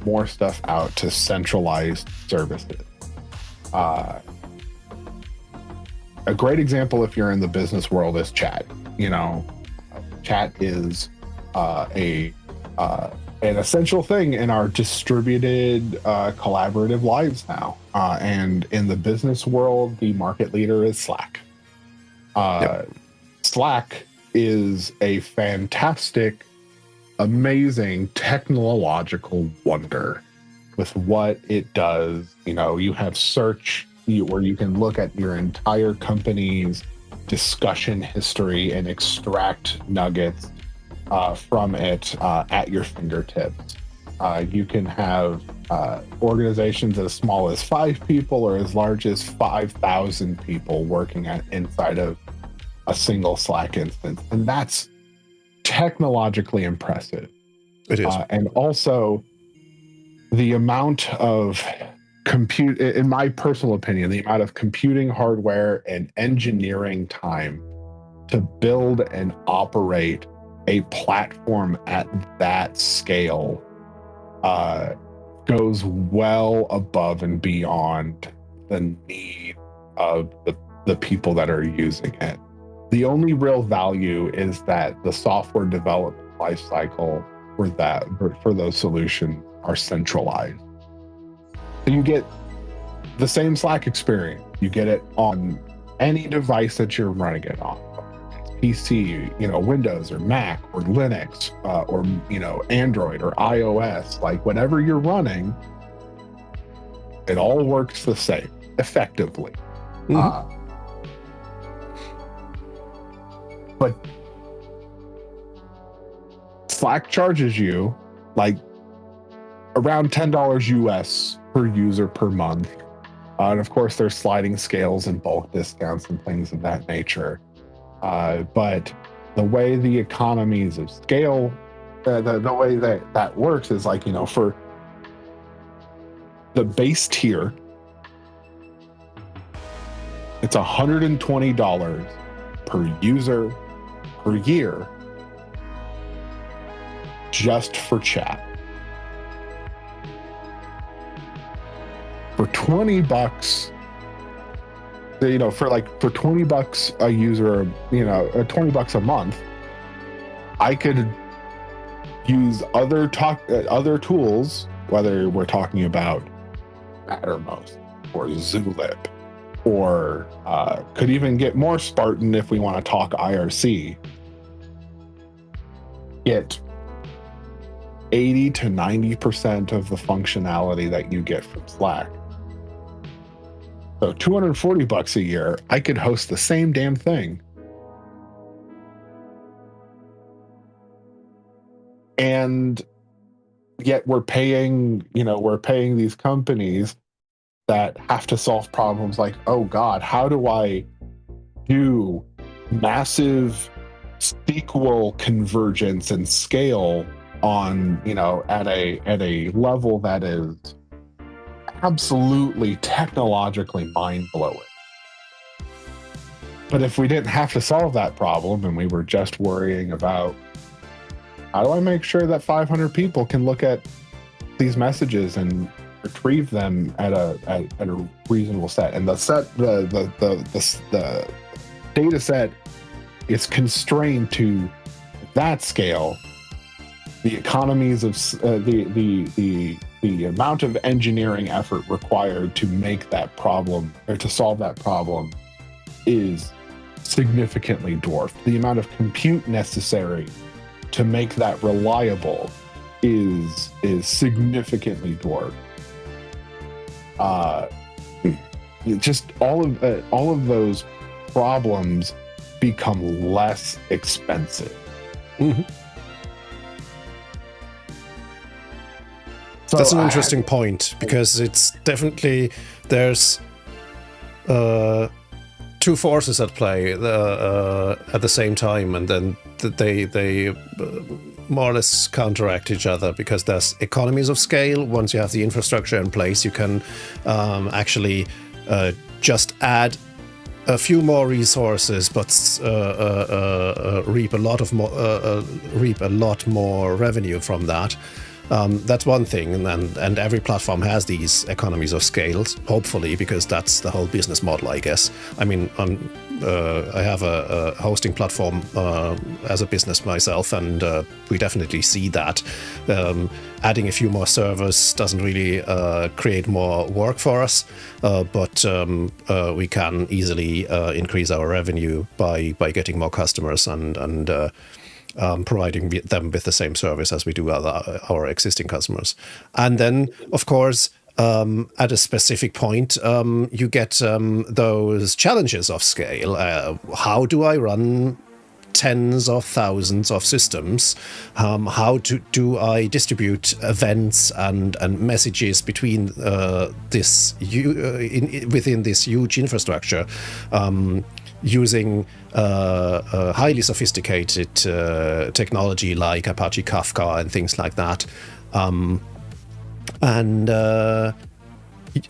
more stuff out to centralized services. A great example, if you're in the business world, is chat. Chat is an essential thing in our distributed collaborative lives now. And in the business world, the market leader is Slack. Yep. Slack is a fantastic, amazing technological wonder with what it does. You have search where you can look at your entire company's discussion history and extract nuggets from it at your fingertips. You can have organizations as small as 5 people or as large as 5,000 people working inside of a single Slack instance. And that's technologically impressive. It is. And also the amount of compute, in my personal opinion, the amount of computing hardware and engineering time to build and operate a platform at that scale goes well above and beyond the need of the people that are using it. The only real value is that the software development lifecycle for those solutions are centralized. So you get the same Slack experience. You get it on any device that you're running it on. PC, Windows or Mac or Linux, or Android or iOS, like whatever you're running, it all works the same effectively. Mm-hmm. But Slack charges you like around $10 US per user per month. And of course, there's sliding scales and bulk discounts and things of that nature. But the way the economies of scale, the way that works is like, for the base tier, it's $120 per user per year just for chat. For $20, for $20 a user, $20 a month, I could use other tools, whether we're talking about Mattermost or Zulip, or could even get more Spartan if we want to talk IRC. Get 80 to 90% of the functionality that you get from Slack. So $240 a year, I could host the same damn thing. And yet we're paying these companies that have to solve problems like, oh God, how do I do massive SQL convergence and scale on, at a level that is absolutely technologically mind-blowing. But if we didn't have to solve that problem and we were just worrying about how do I make sure that 500 people can look at these messages and retrieve them at a reasonable set, and the data set is constrained to that scale, the economies of the amount of engineering effort required to make that problem or to solve that problem is significantly dwarfed. The amount of compute necessary to make that reliable is significantly dwarfed. Just all of those problems become less expensive. Mm-hmm. So that's an interesting point, because it's definitely, there's two forces at play at the same time, and then they more or less counteract each other, because there's economies of scale. Once you have the infrastructure in place, you can actually just add a few more resources, but reap a lot more revenue from that. That's one thing, and every platform has these economies of scales, hopefully, because that's the whole business model, I guess. I mean, I have a hosting platform as a business myself, and we definitely see that. Adding a few more servers doesn't really create more work for us, but we can easily increase our revenue by getting more customers and providing them with the same service as we do our existing customers. And then, of course, at a specific point, you get those challenges of scale. How do I run tens of thousands of systems? How do I distribute events and messages between within this huge infrastructure, using highly sophisticated technology like Apache Kafka and things like that? And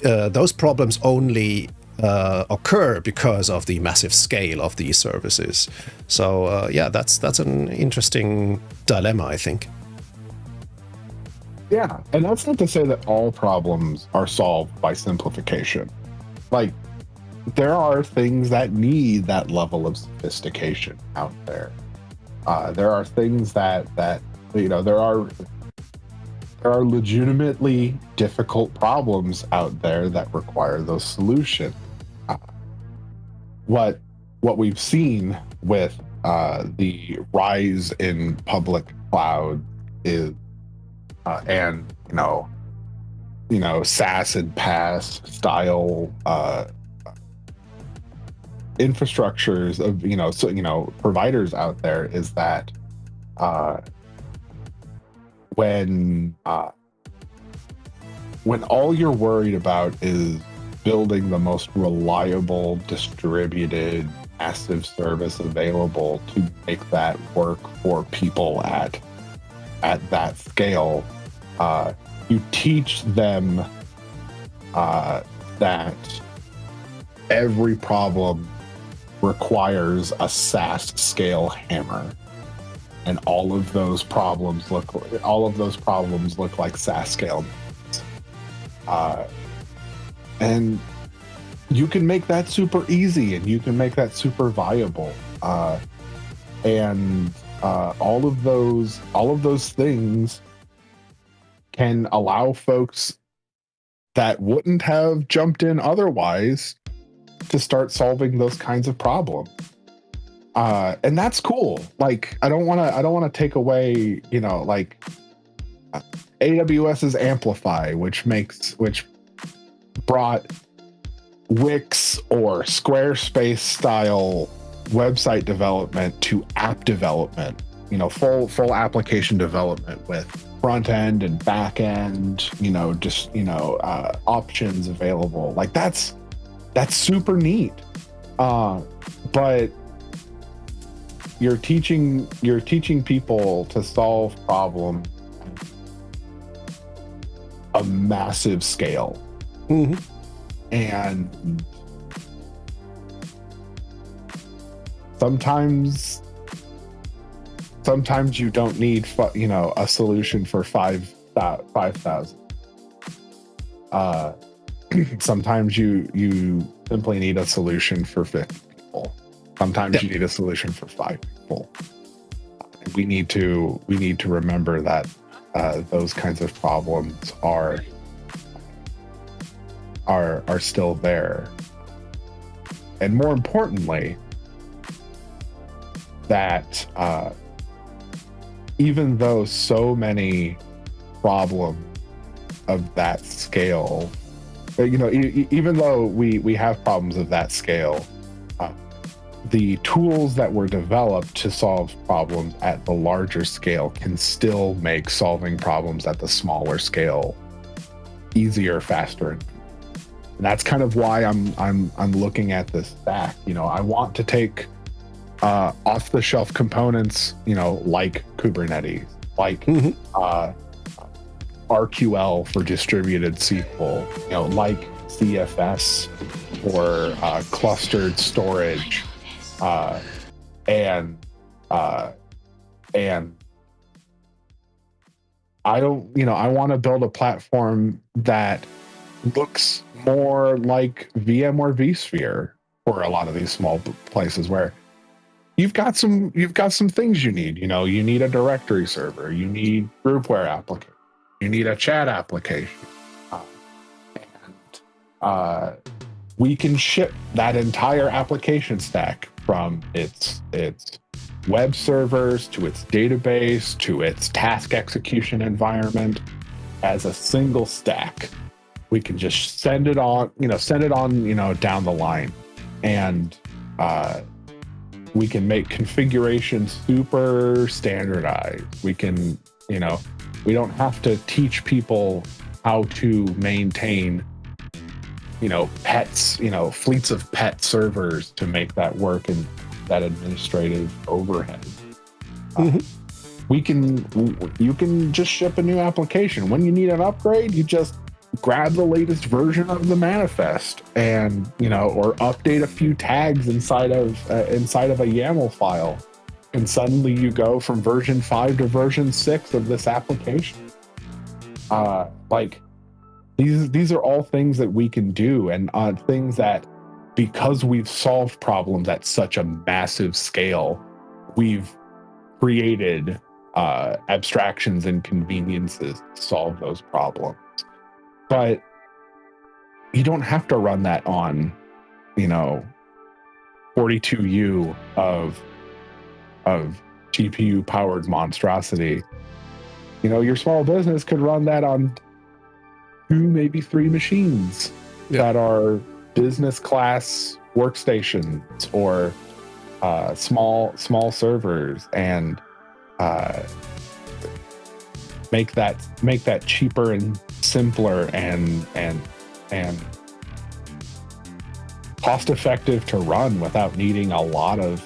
those problems only occur because of the massive scale of these services. So yeah, that's an interesting dilemma, I think. Yeah, and that's not to say that all problems are solved by simplification. Like, there are things that need that level of sophistication out there. There are things that there are legitimately difficult problems out there that require those solutions. What we've seen with the rise in public cloud is and SaaS and PaaS style infrastructures of providers out there is that when all you're worried about is building the most reliable, distributed, massive service available to make that work for people at that scale, you teach them that every problem requires a SaaS scale hammer. And all of those problems look like SaaS scale. And you can make that super easy, and you can make that super viable. And all of those things can allow folks that wouldn't have jumped in otherwise to start solving those kinds of problems. And that's cool. Like, I don't want to take away, AWS's Amplify, which brought Wix or Squarespace style website development to app development, full application development with front end and back end, options available. Like, that's super neat. But you're teaching people to solve problems at a massive scale. Mm-hmm. And sometimes you don't need a solution for 5,000. Sometimes you simply need a solution for 50 people. Sometimes you need a solution for 5 people. We need to remember that those kinds of problems are still there. And more importantly, that even though so many problems of that scale, even though we have problems of that scale, the tools that were developed to solve problems at the larger scale can still make solving problems at the smaller scale easier, faster. And that's kind of why I'm looking at this stack. I want to take off-the-shelf components, like Kubernetes, like RQL for distributed SQL, like CFS for clustered storage, and I want to build a platform that looks more like VM or vSphere for a lot of these small places where you've got some things you need. You need a directory server, you need groupware application, you need a chat application, and we can ship that entire application stack from its web servers to its database to its task execution environment as a single stack We can just send it on, down the line, and we can make configurations super standardized. We can, we don't have to teach people how to maintain, pets, fleets of pet servers to make that work and that administrative overhead. You can just ship a new application. When you need an upgrade, you just grab the latest version of the manifest and, or update a few tags inside of a YAML file. And suddenly you go from version 5 to version 6 of this application. These are all things that we can do, and things that, because we've solved problems at such a massive scale, we've created abstractions and conveniences to solve those problems. But you don't have to run that on, 42U of GPU powered monstrosity. Your small business could run that on 2, maybe 3 machines that are business class workstations or small servers, and make that cheaper and simpler and cost effective to run without needing a lot of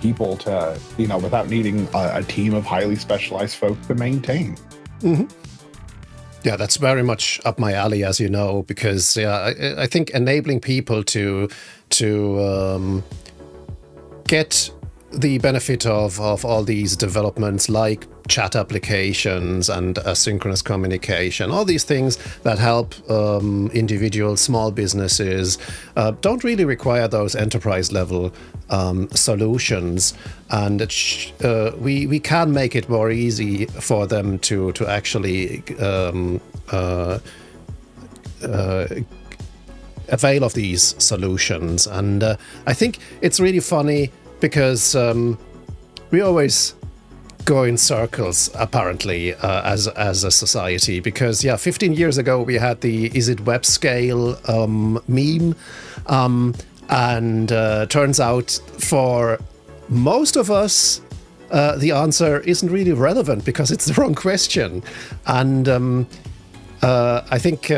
people to, without needing a team of highly specialized folk to maintain. Mm-hmm. Yeah, that's very much up my alley, as you know, because I think enabling people to get the benefit of all these developments like chat applications and asynchronous communication, all these things that help individual small businesses, don't really require those enterprise level solutions, and we can make it more easy for them to actually avail of these solutions. And I think it's really funny because we always go in circles, apparently, as a society. Because 15 years ago we had the "Is it web scale" meme, and turns out for most of us the answer isn't really relevant because it's the wrong question. And I think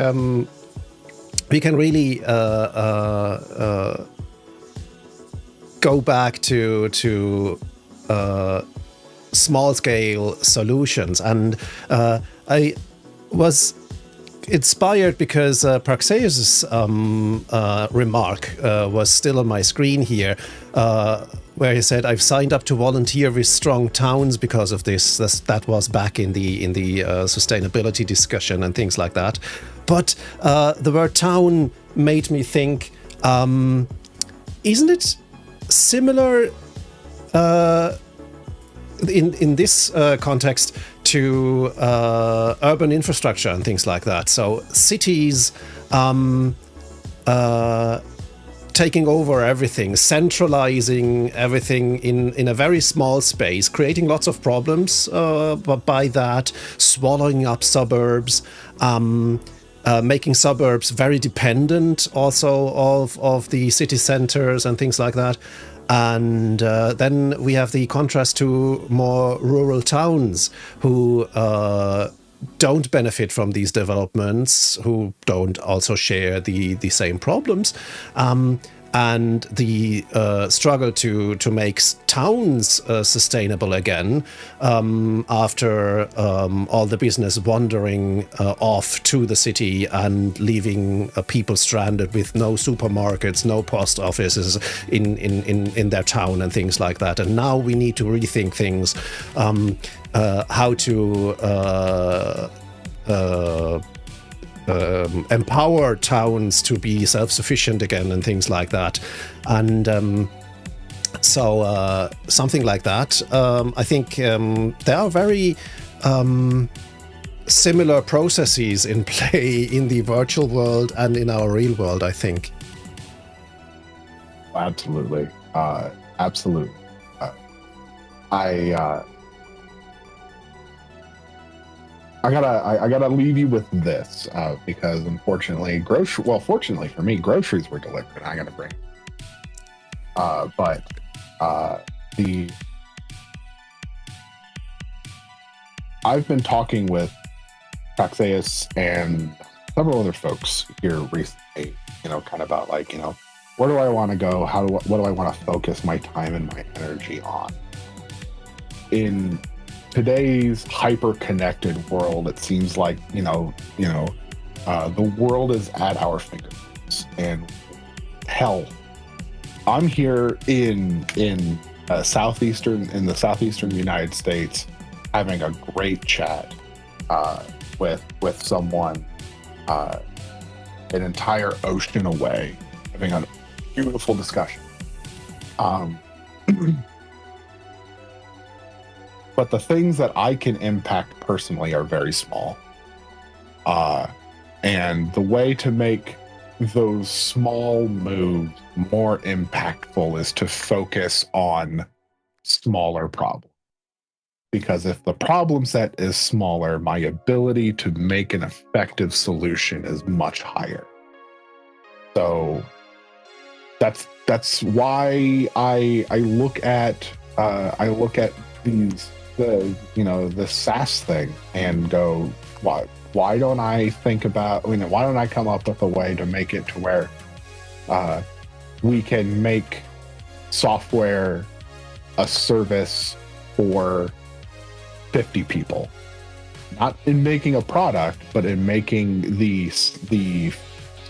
we can really go back to small-scale solutions. And I was inspired because Praxeus' remark was still on my screen here, where he said, "I've signed up to volunteer with strong towns because of this." That was back in the sustainability discussion and things like that. But the word town made me think, isn't it similar in this context to urban infrastructure and things like that? So cities taking over everything, centralizing everything in a very small space, creating lots of problems by that, swallowing up suburbs, making suburbs very dependent also of the city centers and things like that. And then we have the contrast to more rural towns who don't benefit from these developments, who don't also share the same problems. And the struggle to make towns sustainable again after all the business wandering off to the city and leaving people stranded with no supermarkets, no post offices in their town and things like that. And now we need to rethink things, how to empower towns to be self-sufficient again and things like that. And so something like that. I think there are very similar processes in play in the virtual world and in our real world, I think. Absolutely. Absolutely. I gotta leave you with this because unfortunately, fortunately for me, groceries were delivered. And I gotta bring. But I've been talking with Praxeus and several other folks here recently. Kind of about like, where do I want to go? What do I want to focus my time and my energy on? In today's hyper-connected world, it seems like the world is at our fingertips. And hell, I'm here in the southeastern United States, having a great chat with someone an entire ocean away, having a beautiful discussion. But the things that I can impact personally are very small. And the way to make those small moves more impactful is to focus on smaller problems. Because if the problem set is smaller, my ability to make an effective solution is much higher. So that's why I look at the SaaS thing and go, why don't I think about, why don't I come up with a way to make it to where we can make software a service for 50 people, not in making a product, but in making the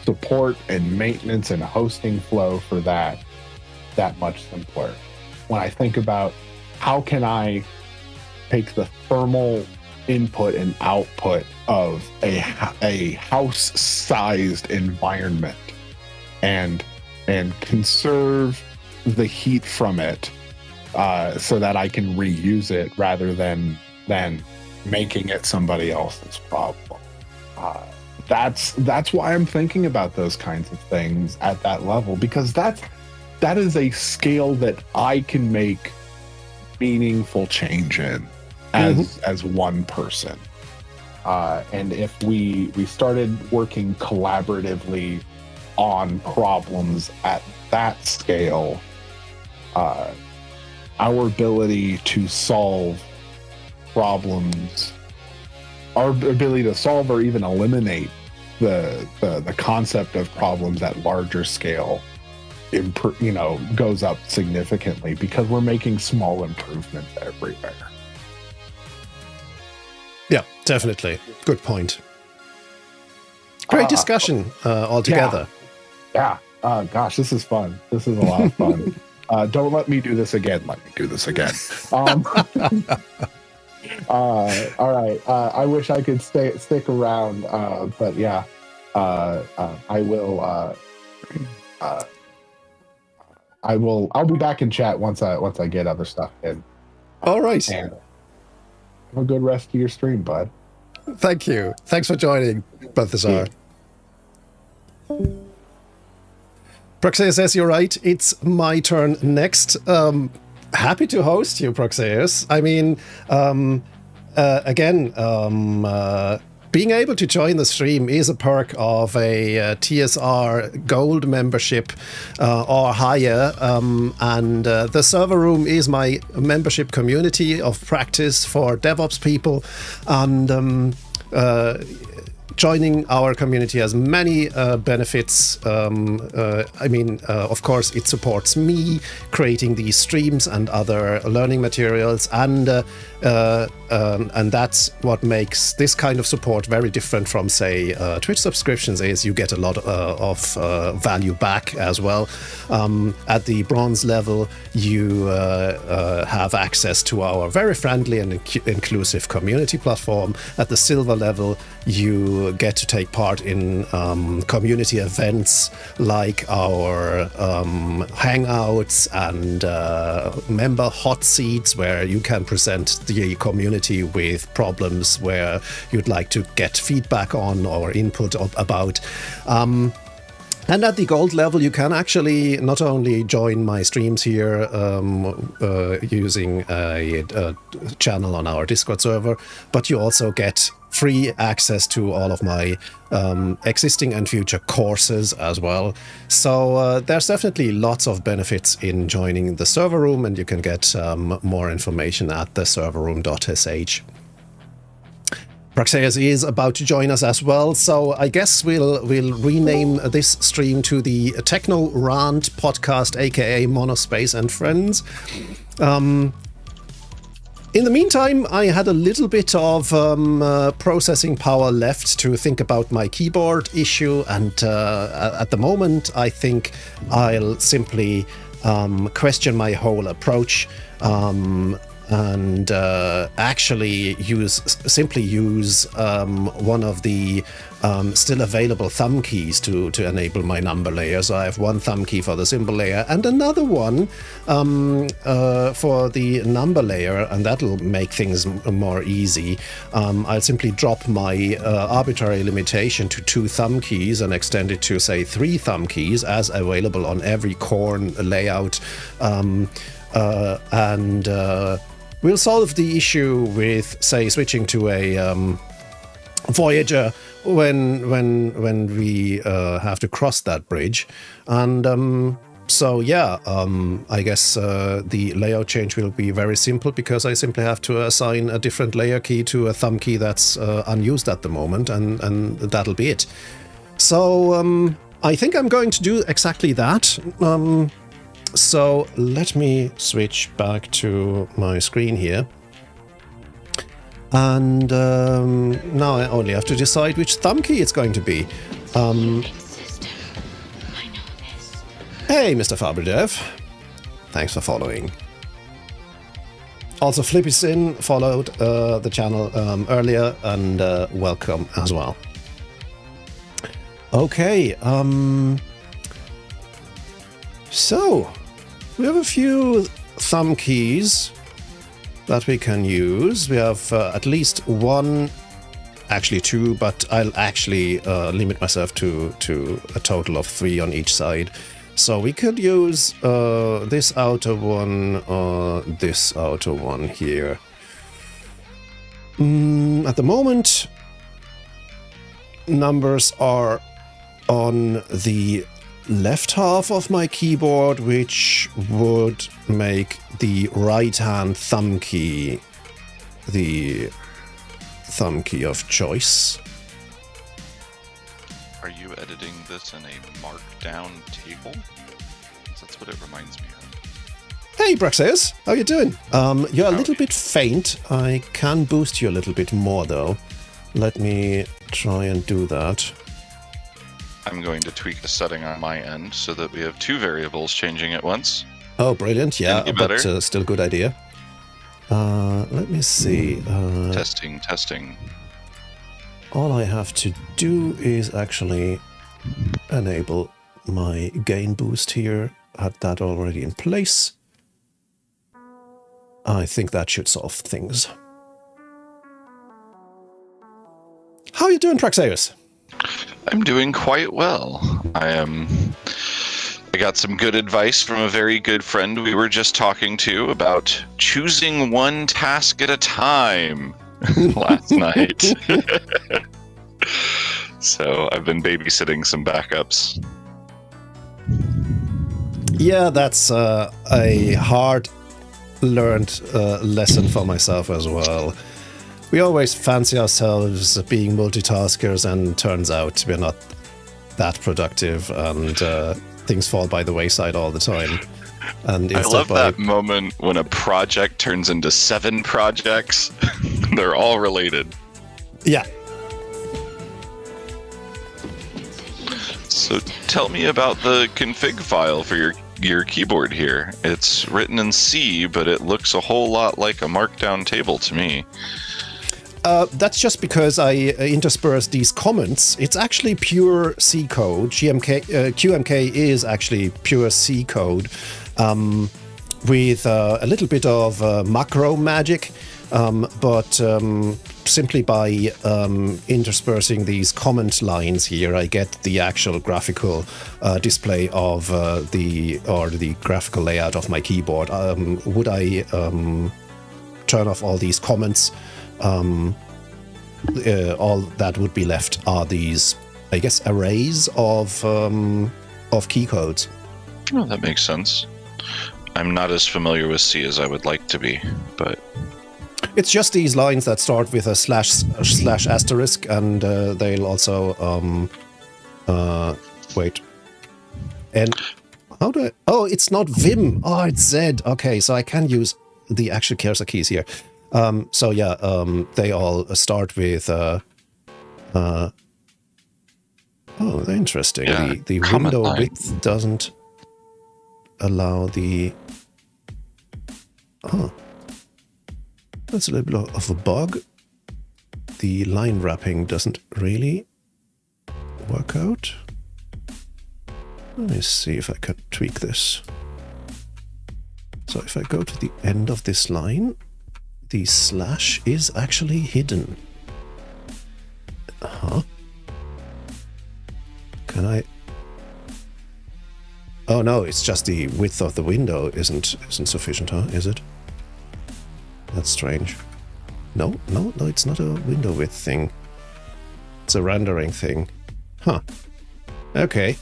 support and maintenance and hosting flow for that much simpler. When I think about how can I take the thermal input and output of a house-sized environment and conserve the heat from it so that I can reuse it rather than making it somebody else's problem. That's why I'm thinking about those kinds of things at that level, because that is a scale that I can make meaningful change in as one person. And if we started working collaboratively on problems at that scale, our ability to solve problems, our ability to solve or even eliminate the concept of problems at larger scale goes up significantly because we're making small improvements everywhere. Yeah, definitely. Good point. Great discussion altogether. Yeah. Gosh, this is fun. This is a lot of fun. Don't let me do this again. Let me do this again. All right. I wish I could stick around, but yeah, I will. I'll be back in chat once I get other stuff in. All right. And have a good rest of your stream, bud. Thank you. Thanks for joining, Balthazar. Praxeus, you're right. It's my turn next. Happy to host you, Praxeus. I mean, being able to join the stream is a perk of a TSR Gold membership or higher. And the server room is my membership community of practice for DevOps people. And joining our community has many benefits. Of course, it supports me creating these streams and other learning materials, and that's what makes this kind of support very different from, say, Twitch subscriptions. Is you get a lot of value back as well. At the bronze level, you have access to our very friendly and inclusive community platform. At the silver level, you get to take part in community events like our hangouts and member hot seats, where you can present the community with problems where you'd like to get feedback on or input about. And at the gold level, you can actually not only join my streams here using a channel on our Discord server, but you also get free access to all of my existing and future courses as well. So there's definitely lots of benefits in joining the server room, and you can get more information at theserverroom.sh. Praxeus is about to join us as well, so I guess we'll rename this stream to the Techno Rant podcast, aka Monospace and Friends. In the meantime, I had a little bit of processing power left to think about my keyboard issue, and at the moment, I think I'll simply question my whole approach and actually simply use one of the still available thumb keys to enable my number layer. So I have one thumb key for the symbol layer and another one for the number layer, and that'll make things more easy. I'll simply drop my arbitrary limitation to 2 thumb keys and extend it to, say, 3 thumb keys as available on every corn layout, and we'll solve the issue with, say, switching to a Voyager when we have to cross that bridge. And so yeah, I guess the layout change will be very simple, because I simply have to assign a different layer key to a thumb key that's unused at the moment, and that'll be it. So I think I'm going to do exactly that. So let me switch back to my screen here. And now I only have to decide which thumb key it's going to be. Hey, Mr. Faberdev. Thanks for following. Also, Flippy Sin followed the channel earlier, and welcome as well. Okay, so we have a few thumb keys that we can use. We have at least one, actually 2, but I'll actually limit myself to a total of 3 on each side. So we could use this outer one or this outer one here. At the moment, numbers are on the left half of my keyboard, which would make the right-hand thumb key the thumb key of choice. Are you editing this in a markdown table? That's what it reminds me of. Hey, Praxeus, how you doing? You're a little bit faint. I can boost you a little bit more, though. Let me try and do that. I'm going to tweak a setting on my end so that we have 2 variables changing at once. Oh, brilliant. Yeah, but still a good idea. Let me see. Testing. All I have to do is actually enable my gain boost here. Had that already in place. I think that should solve things. How are you doing, Praxeus? I'm doing quite well. I got some good advice from a very good friend we were just talking to about choosing one task at a time last night. So I've been babysitting some backups. Yeah, that's a hard-learned lesson for myself as well. We always fancy ourselves being multitaskers, and turns out we're not that productive, and things fall by the wayside all the time. And I love that moment when a project turns into 7 projects. They're all related. Yeah. So tell me about the config file for your keyboard here. It's written in C, but it looks a whole lot like a markdown table to me. That's just because I intersperse these comments. It's actually pure C code. QMK is actually pure C code with a little bit of macro magic, but simply by interspersing these comment lines here, I get the actual graphical display of the graphical layout of my keyboard. Would I turn off all these comments? all that would be left are these, I guess, arrays of key codes. Oh, that makes sense. I'm not as familiar with C as I would like to be, but it's just these lines that start with a slash asterisk, and they'll also wait. And how do I? Oh, it's not Vim. Oh, it's Z. Okay, so I can use the actual cursor keys here. So yeah, they all start with. Oh, interesting. Yeah, the window line. width doesn't allow the. Oh, that's a little bit of a bug. The line wrapping doesn't really work out. Let me see if I can tweak this. So if I go to the end of this line, the slash is actually hidden. Huh? Can I? Oh no, it's just the width of the window isn't sufficient, huh? Is it? That's strange. No, it's not a window width thing. It's a rendering thing. Huh. Okay.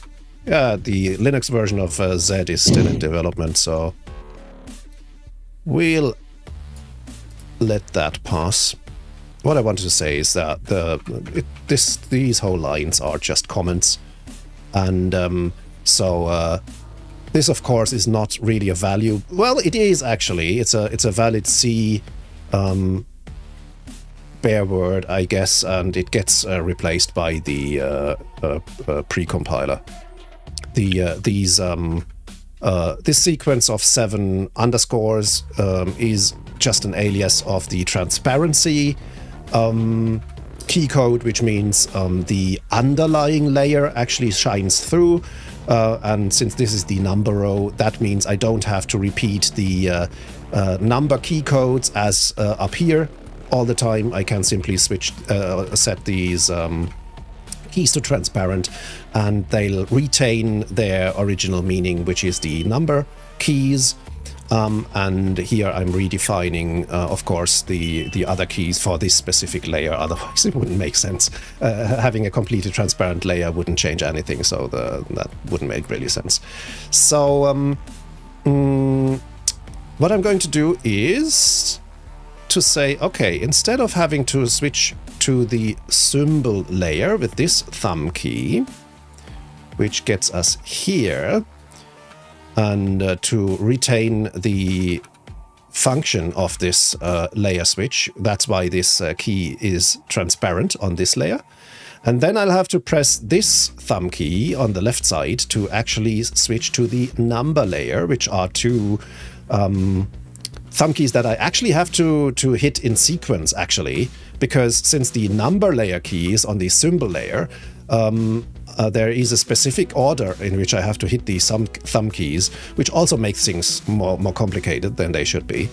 Yeah, the Linux version of Z is still in development, so we'll let that pass. What I wanted to say is that these whole lines are just comments, and so this, of course, is not really a value. Well, it is actually. It's a valid C bare word, I guess, and it gets replaced by the precompiler. This sequence of 7 underscores is just an alias of the transparency key code, which means the underlying layer actually shines through. And since this is the number row, that means I don't have to repeat the number key codes as up here all the time. I can simply set these keys to transparent, and they'll retain their original meaning, which is the number keys. And here I'm redefining, of course, the other keys for this specific layer. Otherwise, it wouldn't make sense. Having a completely transparent layer wouldn't change anything, so that wouldn't make really sense. So what I'm going to do is to say, okay, instead of having to switch to the symbol layer with this thumb key, which gets us here, and to retain the function of this layer switch. That's why this key is transparent on this layer. And then I'll have to press this thumb key on the left side to actually switch to the number layer, which are 2 thumb keys that I actually have to hit in sequence, actually, because since the number layer key is on the symbol layer, there is a specific order in which I have to hit these thumb keys, which also makes things more complicated than they should be.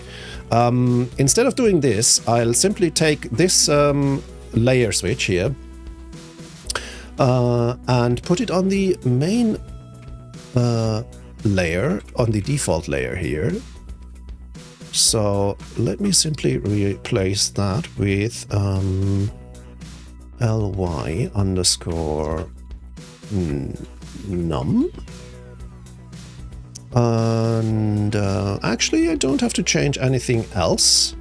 Instead of doing this, I'll simply take this layer switch here and put it on the main layer, on the default layer here. So let me simply replace that with ly underscore num. And actually, I don't have to change anything else.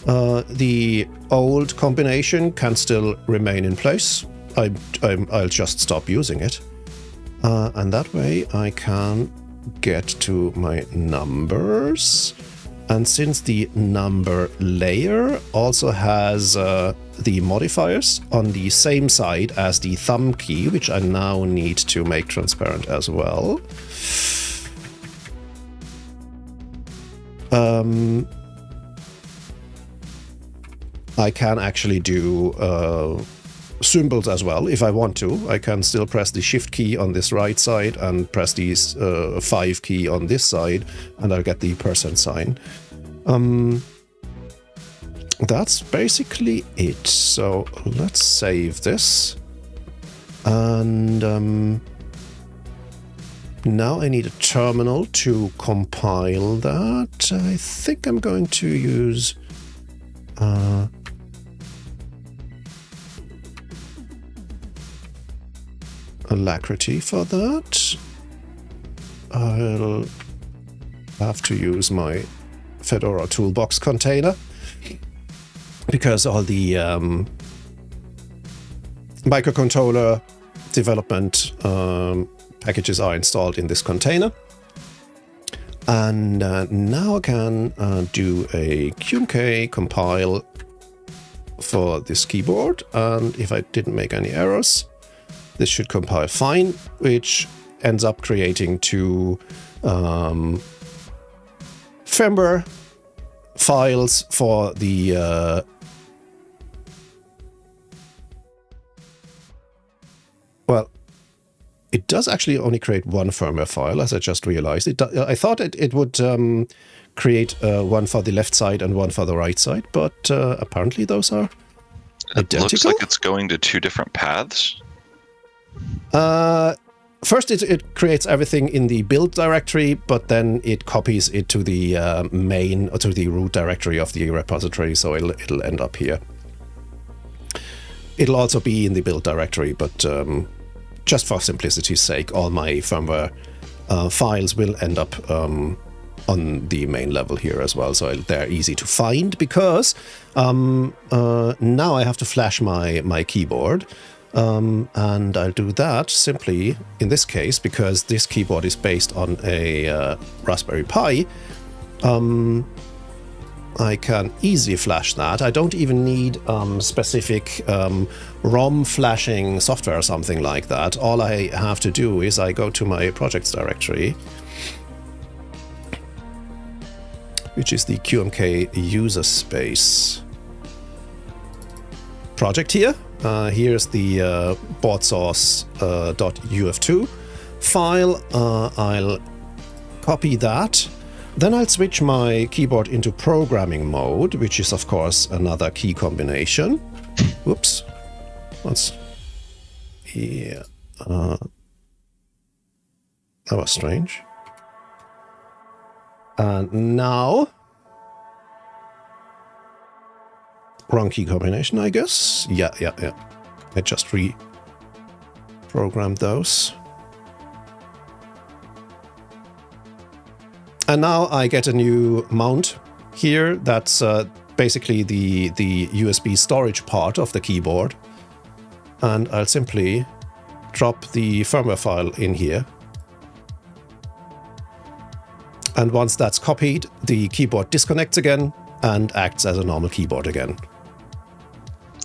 The old combination can still remain in place. I'll just stop using it. And that way I can get to my numbers. And since the number layer also has the modifiers on the same side as the thumb key, which I now need to make transparent as well, I can actually do symbols as well if I want to. I can still press the shift key on this right side and press the 5 key on this side, and I'll get the % sign. That's basically it. So let's save this. And now I need a terminal to compile that. I think I'm going to use alacrity for that. I'll have to use my Fedora toolbox container because all the microcontroller development packages are installed in this container. And now I can do a QMK compile for this keyboard. And if I didn't make any errors, this should compile fine, which ends up creating two firmware files for the well, it does actually only create one firmware file, as I just realized. I thought it would create one for the left side and one for the right side, but apparently those are identical. It looks like it's going to two different paths. First, it creates everything in the build directory, but then it copies it to the main or to the root directory of the repository, so it'll end up here. It'll also be in the build directory, but just for simplicity's sake, all my firmware files will end up on the main level here as well, so they're easy to find because now I have to flash my keyboard. And I'll do that simply in this case because this keyboard is based on a Raspberry Pi. I can easily flash that. I don't even need specific ROM flashing software or something like that. All I have to do is I go to my projects directory, which is the QMK user space project here. Here's the board source .uf2 file. I'll copy that. Then I'll switch my keyboard into programming mode, which is of course another key combination. Whoops. Yeah. That was strange. And now, wrong key combination, I guess. Yeah. I just reprogrammed those. And now I get a new mount here. That's basically the USB storage part of the keyboard. And I'll simply drop the firmware file in here. And once that's copied, the keyboard disconnects again and acts as a normal keyboard again.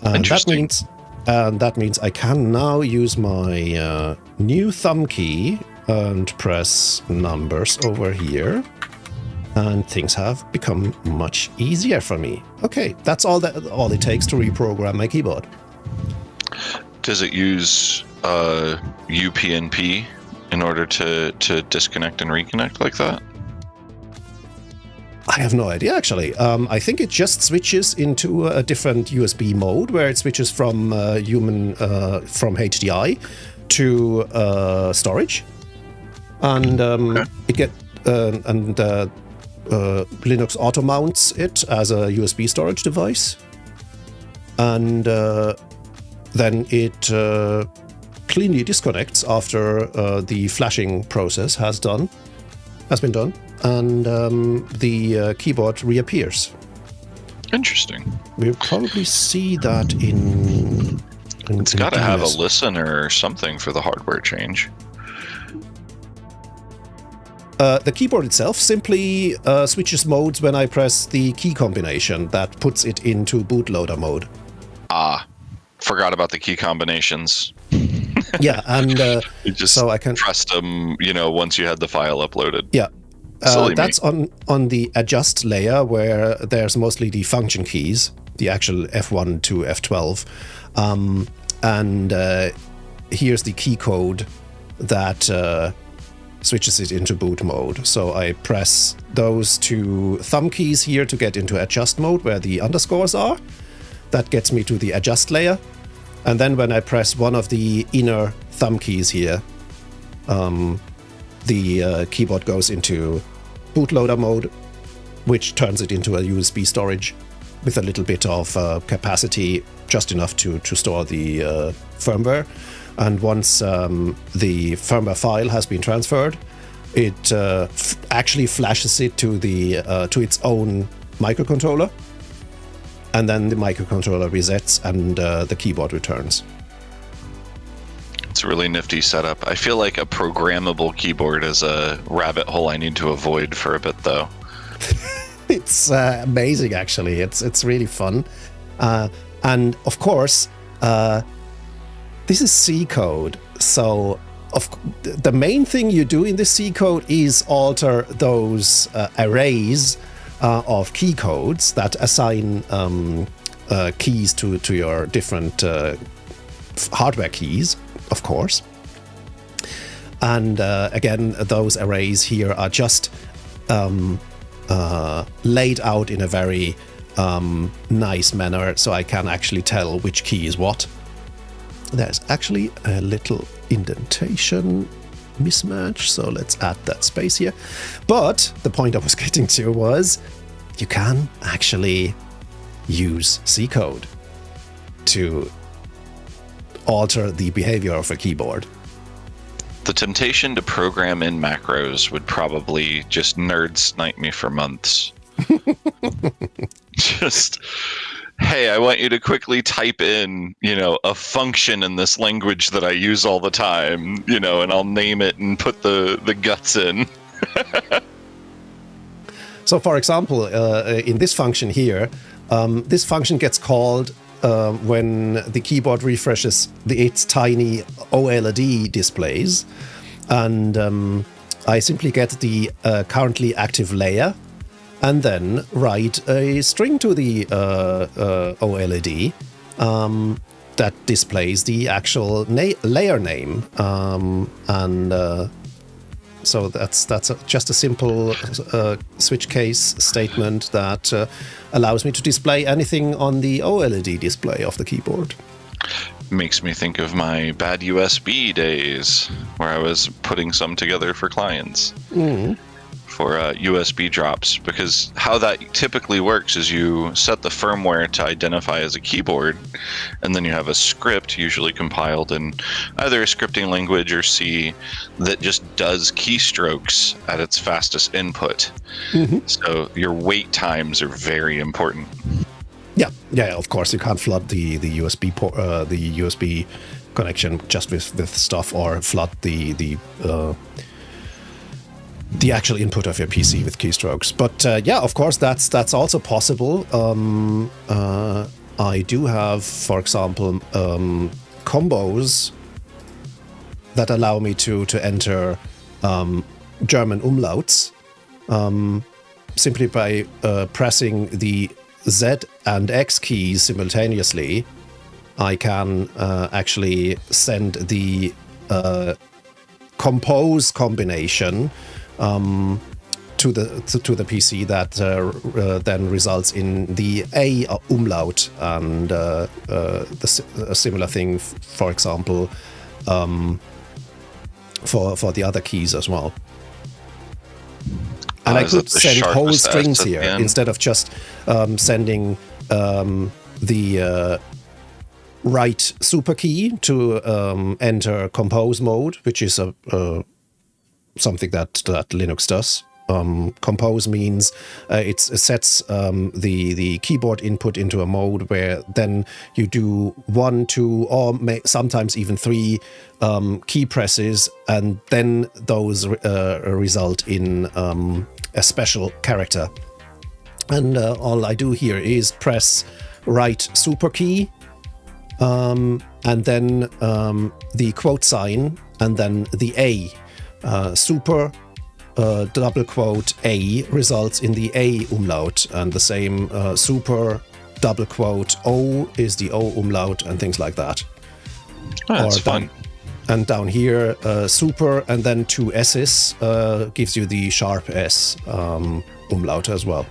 And that means I can now use my new thumb key and press numbers over here, and things have become much easier for me. Okay, that's all it takes to reprogram my keyboard. Does it use UPnP in order to disconnect and reconnect like that? I have no idea, actually. I think it just switches into a different USB mode where it switches from from HDI to storage, and Linux auto mounts it as a USB storage device, and then it cleanly disconnects after the flashing process has been done. And the keyboard reappears. Interesting. We'll probably see that in it's got to have a listener or something for the hardware change. The keyboard itself simply switches modes when I press the key combination that puts it into bootloader mode. Forgot about the key combinations. Yeah, and so I can trust them, once you had the file uploaded. Yeah. That's on the adjust layer where there's mostly the function keys, the actual F1 to F12. And here's the key code that switches it into boot mode. So I press those two thumb keys here to get into adjust mode where the underscores are. That gets me to the adjust layer. And then when I press one of the inner thumb keys here, the keyboard goes into bootloader mode, which turns it into a USB storage with a little bit of capacity, just enough to store the firmware. And once the firmware file has been transferred, it actually flashes it to to its own microcontroller, and then the microcontroller resets and the keyboard returns. It's a really nifty setup. I feel like a programmable keyboard is a rabbit hole I need to avoid for a bit, though. It's amazing, actually. It's really fun, and of course, this is C code. So, the main thing you do in the C code is alter those arrays of key codes that assign keys to your different hardware keys, of course. And again, those arrays here are just laid out in a very nice manner, so I can actually tell which key is what. There's actually a little indentation mismatch, so let's add that space here. But the point I was getting to was you can actually use C code to alter the behavior of a keyboard. The temptation to program in macros would probably just nerd snipe me for months. Just, hey, I want you to quickly type in, a function in this language that I use all the time, and I'll name it and put the guts in. So, for example, in this function here, this function gets called when the keyboard refreshes its tiny OLED displays, and I simply get the currently active layer, and then write a string to the OLED that displays the actual layer name, and so that's just a simple switch case statement that allows me to display anything on the OLED display of the keyboard. Makes me think of my bad USB days, where I was putting some together for clients for USB drops, because how that typically works is you set the firmware to identify as a keyboard, and then you have a script usually compiled in either a scripting language or C that just does keystrokes at its fastest input. So your wait times are very important. Yeah, of course you can't flood the USB the USB connection just with stuff, or flood the actual input of your PC with keystrokes. But yeah, of course, that's also possible. I do have, for example, combos that allow me to enter German umlauts simply by pressing the Z and X keys simultaneously. I can actually send the compose combination to the PC that then results in the A umlaut, and a similar thing, for example, for the other keys as well. And I could send whole strings here instead of just sending the right super key to enter compose mode, which is something that Linux does. Compose means it sets the keyboard input into a mode where then you do 1, 2, or sometimes even 3 key presses, and then those result in a special character. And all I do here is press right super key, and then the quote sign, and then the A. Super double quote A results in the A umlaut, and the same super double quote O is the O umlaut, and things like that. Oh, that's fun. And down here, super and then 2 S's gives you the sharp S umlaut as well.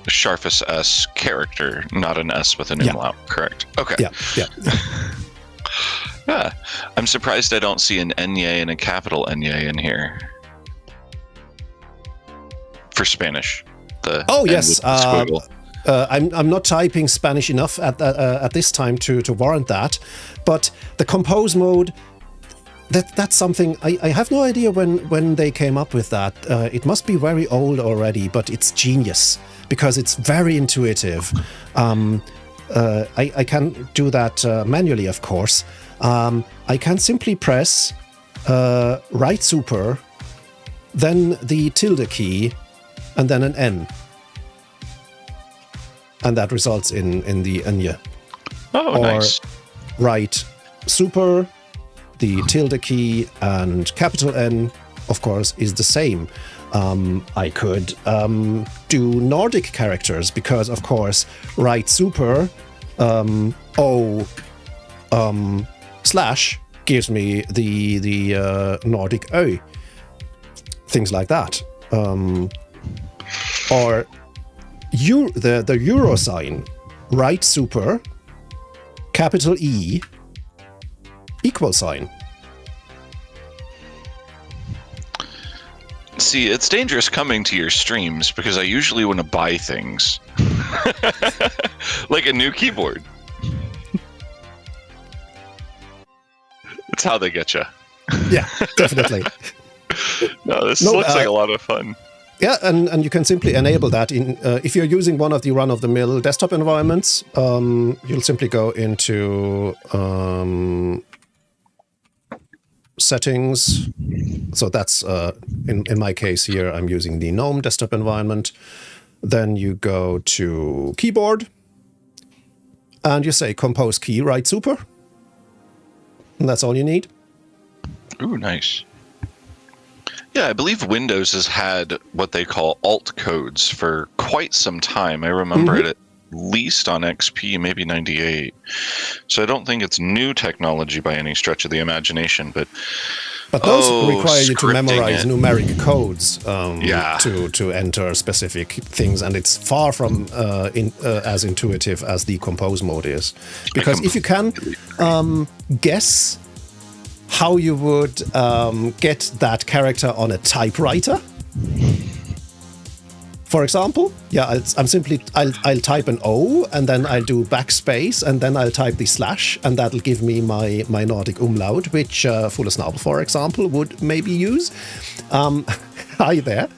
Sharpest S character, not an S with an umlaut, correct? Okay. Yeah. Yeah, I'm surprised I don't see an Enye and a capital Enye in here. For Spanish. Oh, yes. I'm not typing Spanish enough at this time to warrant that. But the compose mode, that's something I have no idea when they came up with that. It must be very old already, but it's genius because it's very intuitive. I can do that manually, of course. I can simply press right super, then the tilde key, and then an N. And that results in the Enya. Oh, or nice. Right super, the tilde key, and capital N, of course, is the same. I could do Nordic characters because, of course, right super O slash gives me the Nordic Ö. Things like that. Or the euro sign, right super, capital E, equal sign. See, it's dangerous coming to your streams because I usually want to buy things. Like a new keyboard. It's how they get you. Yeah, definitely. No, this looks like a lot of fun. Yeah, and you can simply enable that in if you're using one of the run-of-the-mill desktop environments. You'll simply go into settings. So that's in my case here, I'm using the GNOME desktop environment. Then you go to keyboard, and you say compose key right super, and that's all you need. Ooh, nice. Yeah, I believe Windows has had what they call alt codes for quite some time. I remember it at least on XP, maybe 98. So I don't think it's new technology by any stretch of the imagination, but those require you to memorize it. numeric codes Yeah. to enter specific things, and it's far from as intuitive as the compose mode is. Because if you can guess how you would get that character on a typewriter, for example, I'll type an O, and then I'll do backspace, and then I'll type the slash, and that'll give me my Nordic umlaut, which Fuller Snabel, for example, would maybe use. Hi there.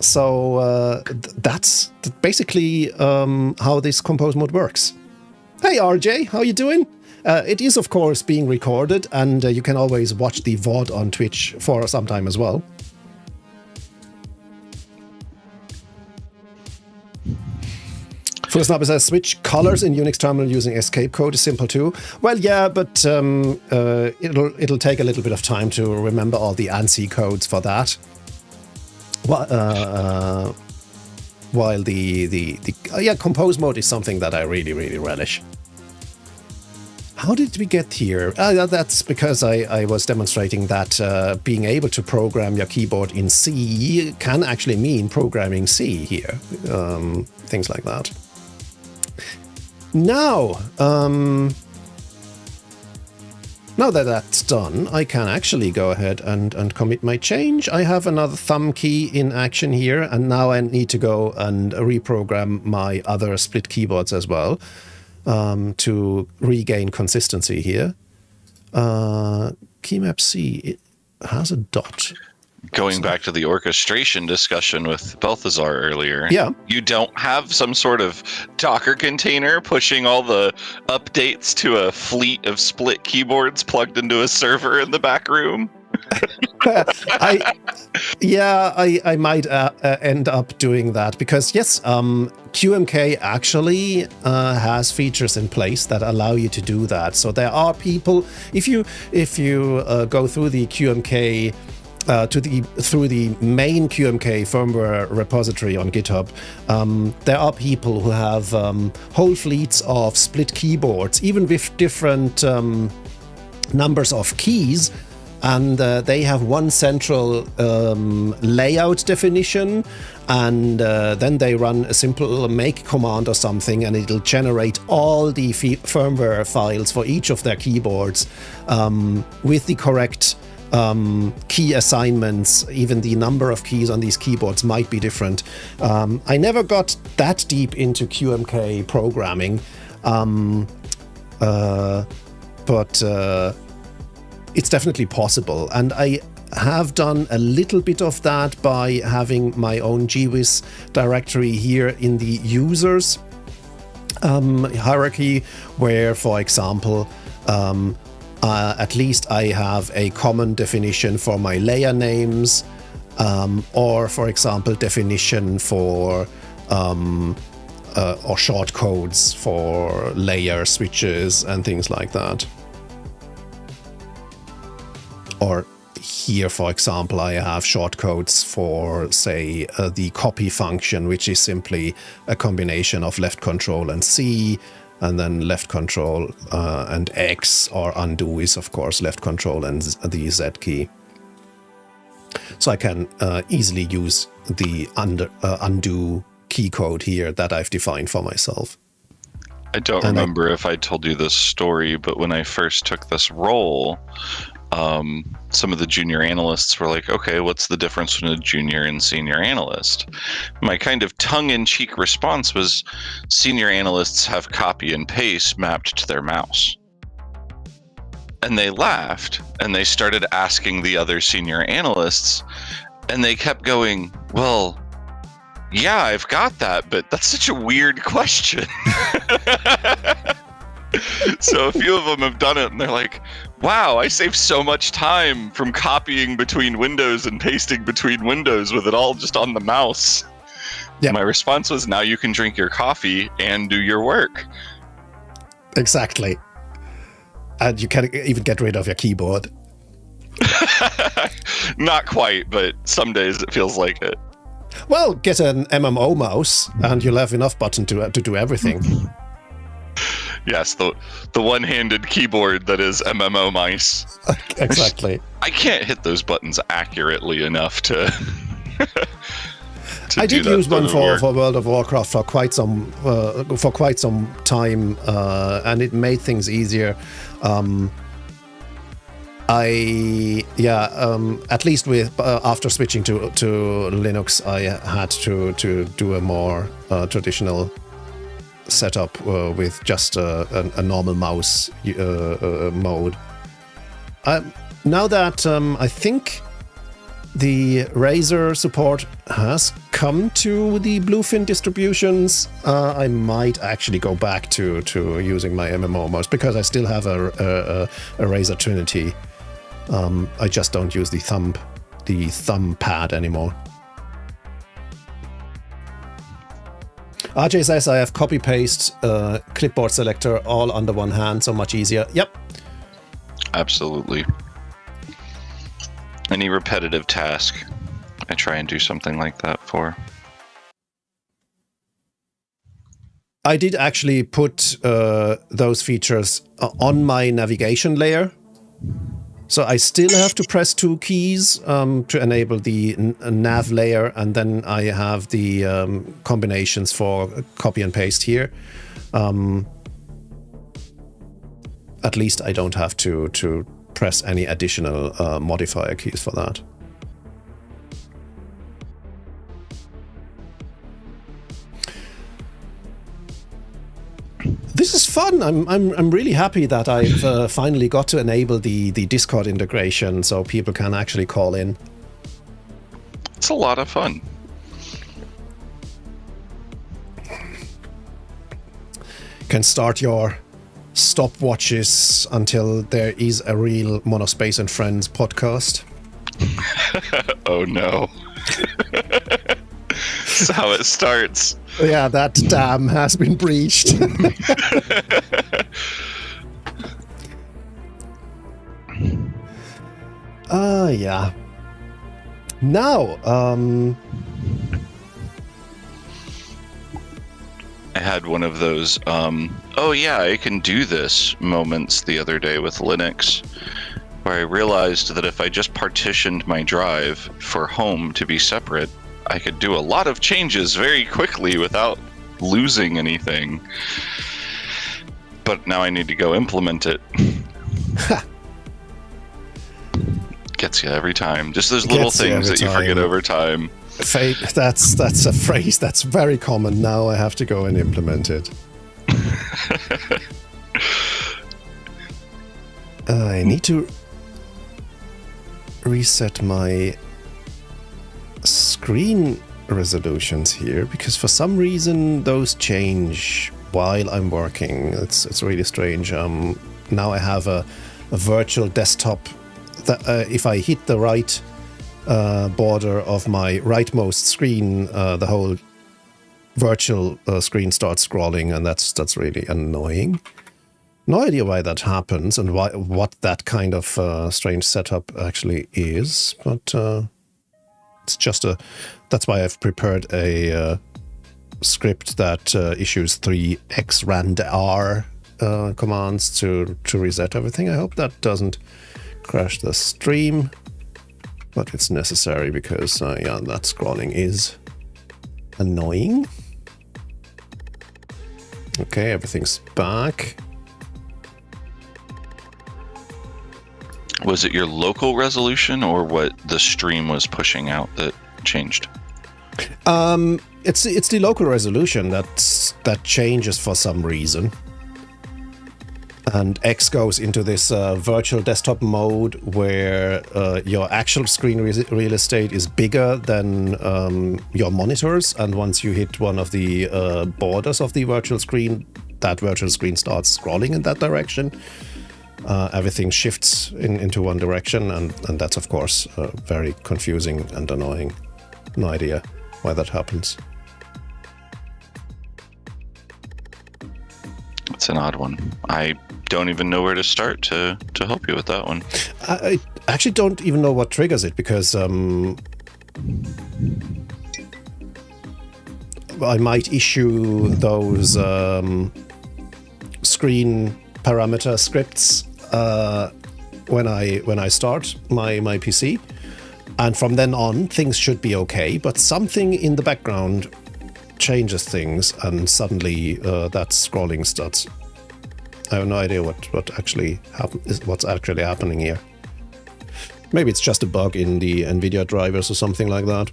So that's basically how this compose mode works. Hey RJ, how you doing? It is, of course, being recorded, and you can always watch the VOD on Twitch for some time as well. Fullsnapper says, switch colors in Unix terminal using escape code is simple too. Well, yeah, but it'll take a little bit of time to remember all the ANSI codes for that. While the compose mode is something that I really, really relish. How did we get here? That's because I was demonstrating that being able to program your keyboard in C can actually mean programming C here. Things like that. Now that that's done, I can actually go ahead and commit my change. I have another thumb key in action here, and now I need to go and reprogram my other split keyboards as well to regain consistency here. Keymap C, it has a dot. Going back to the orchestration discussion with Balthazar earlier, yeah, you don't have some sort of Docker container pushing all the updates to a fleet of split keyboards plugged into a server in the back room? I might end up doing that because yes, QMK actually has features in place that allow you to do that. So there are people, if you go through the QMK through the main QMK firmware repository on GitHub, there are people who have whole fleets of split keyboards, even with different numbers of keys, and they have one central layout definition, and then they run a simple make command or something, and it'll generate all the firmware files for each of their keyboards with the correct key assignments, even the number of keys on these keyboards might be different. I never got that deep into QMK programming, but it's definitely possible. And I have done a little bit of that by having my own GWiz directory here in the users hierarchy, where, for example, at least I have a common definition for my layer names, or, for example, definition for or short codes for layer switches and things like that. Or here, for example, I have shortcodes for, say, the copy function, which is simply a combination of left control and C, and then left control and X, or undo is, of course, left control and the Z key. So I can easily use the undo key code here that I've defined for myself. I don't remember if I told you this story, but when I first took this role, some of the junior analysts were like, okay, what's the difference between a junior and senior analyst? My kind of tongue-in-cheek response was, senior analysts have copy and paste mapped to their mouse. And they laughed, and they started asking the other senior analysts, and they kept going, well, yeah, I've got that, but that's such a weird question. So a few of them have done it, and they're like, wow, I saved so much time from copying between windows and pasting between windows with it all just on the mouse. Yeah. My response was, now you can drink your coffee and do your work. Exactly. And you can even get rid of your keyboard. Not quite, but some days it feels like it. Well, get an MMO mouse and you'll have enough button to do everything. Yes, the one-handed keyboard that is MMO mice. Exactly. I can't hit those buttons accurately enough to. I did use one for World of Warcraft for quite some time, and it made things easier. At least with after switching to Linux, I had to do a more traditional setup with just a normal mouse mode. Now that I think the Razer support has come to the Bluefin distributions, I might actually go back to using my MMO mouse, because I still have a Razer Trinity. I just don't use the thumb pad anymore. RJ says I have copy-paste, clipboard selector all under one hand, so much easier. Yep. Absolutely. Any repetitive task, I try and do something like that for. I did actually put those features on my navigation layer. So I still have to press 2 keys to enable the nav layer, and then I have the combinations for copy and paste here. At least I don't have to press any additional modifier keys for that. This is fun. I'm really happy that I've finally got to enable the Discord integration so people can actually call in. It's a lot of fun. Can start your stopwatches until there is a real Monospace and Friends podcast. Oh no. That's how it starts. Yeah, that dam has been breached. Yeah. Now, I had one of those, oh yeah, I can do this moments the other day with Linux, where I realized that if I just partitioned my drive for home to be separate, I could do a lot of changes very quickly without losing anything. But now I need to go implement it. Gets you every time. Just those little Gets you things every that you forget time. over time. That's a phrase that's very common. Now I have to go and implement it. I need to reset my screen resolutions here because for some reason those change while I'm working. It's really strange. Now I have a virtual desktop that if I hit the right border of my rightmost screen, the whole virtual screen starts scrolling, and that's really annoying. No idea why that happens and what that kind of strange setup actually is, but it's just that's why I've prepared a script that issues 3 xrandr commands to reset everything. I hope that doesn't crash the stream, but it's necessary because yeah, that scrolling is annoying. Okay, everything's back. Was it your local resolution or what the stream was pushing out that changed? It's the local resolution that changes for some reason. And X goes into this virtual desktop mode where your actual screen real estate is bigger than your monitors. And once you hit one of the borders of the virtual screen, that virtual screen starts scrolling in that direction. Everything shifts into one direction, and that's, of course, very confusing and annoying. No idea why that happens. It's an odd one. I don't even know where to start to help you with that one. I actually don't even know what triggers it, because I might issue those screen parameter scripts when I start my PC, and from then on things should be okay, but something in the background changes things, and suddenly that scrolling starts. I have no idea what's actually happening here. Maybe it's just a bug in the NVIDIA drivers or something like that.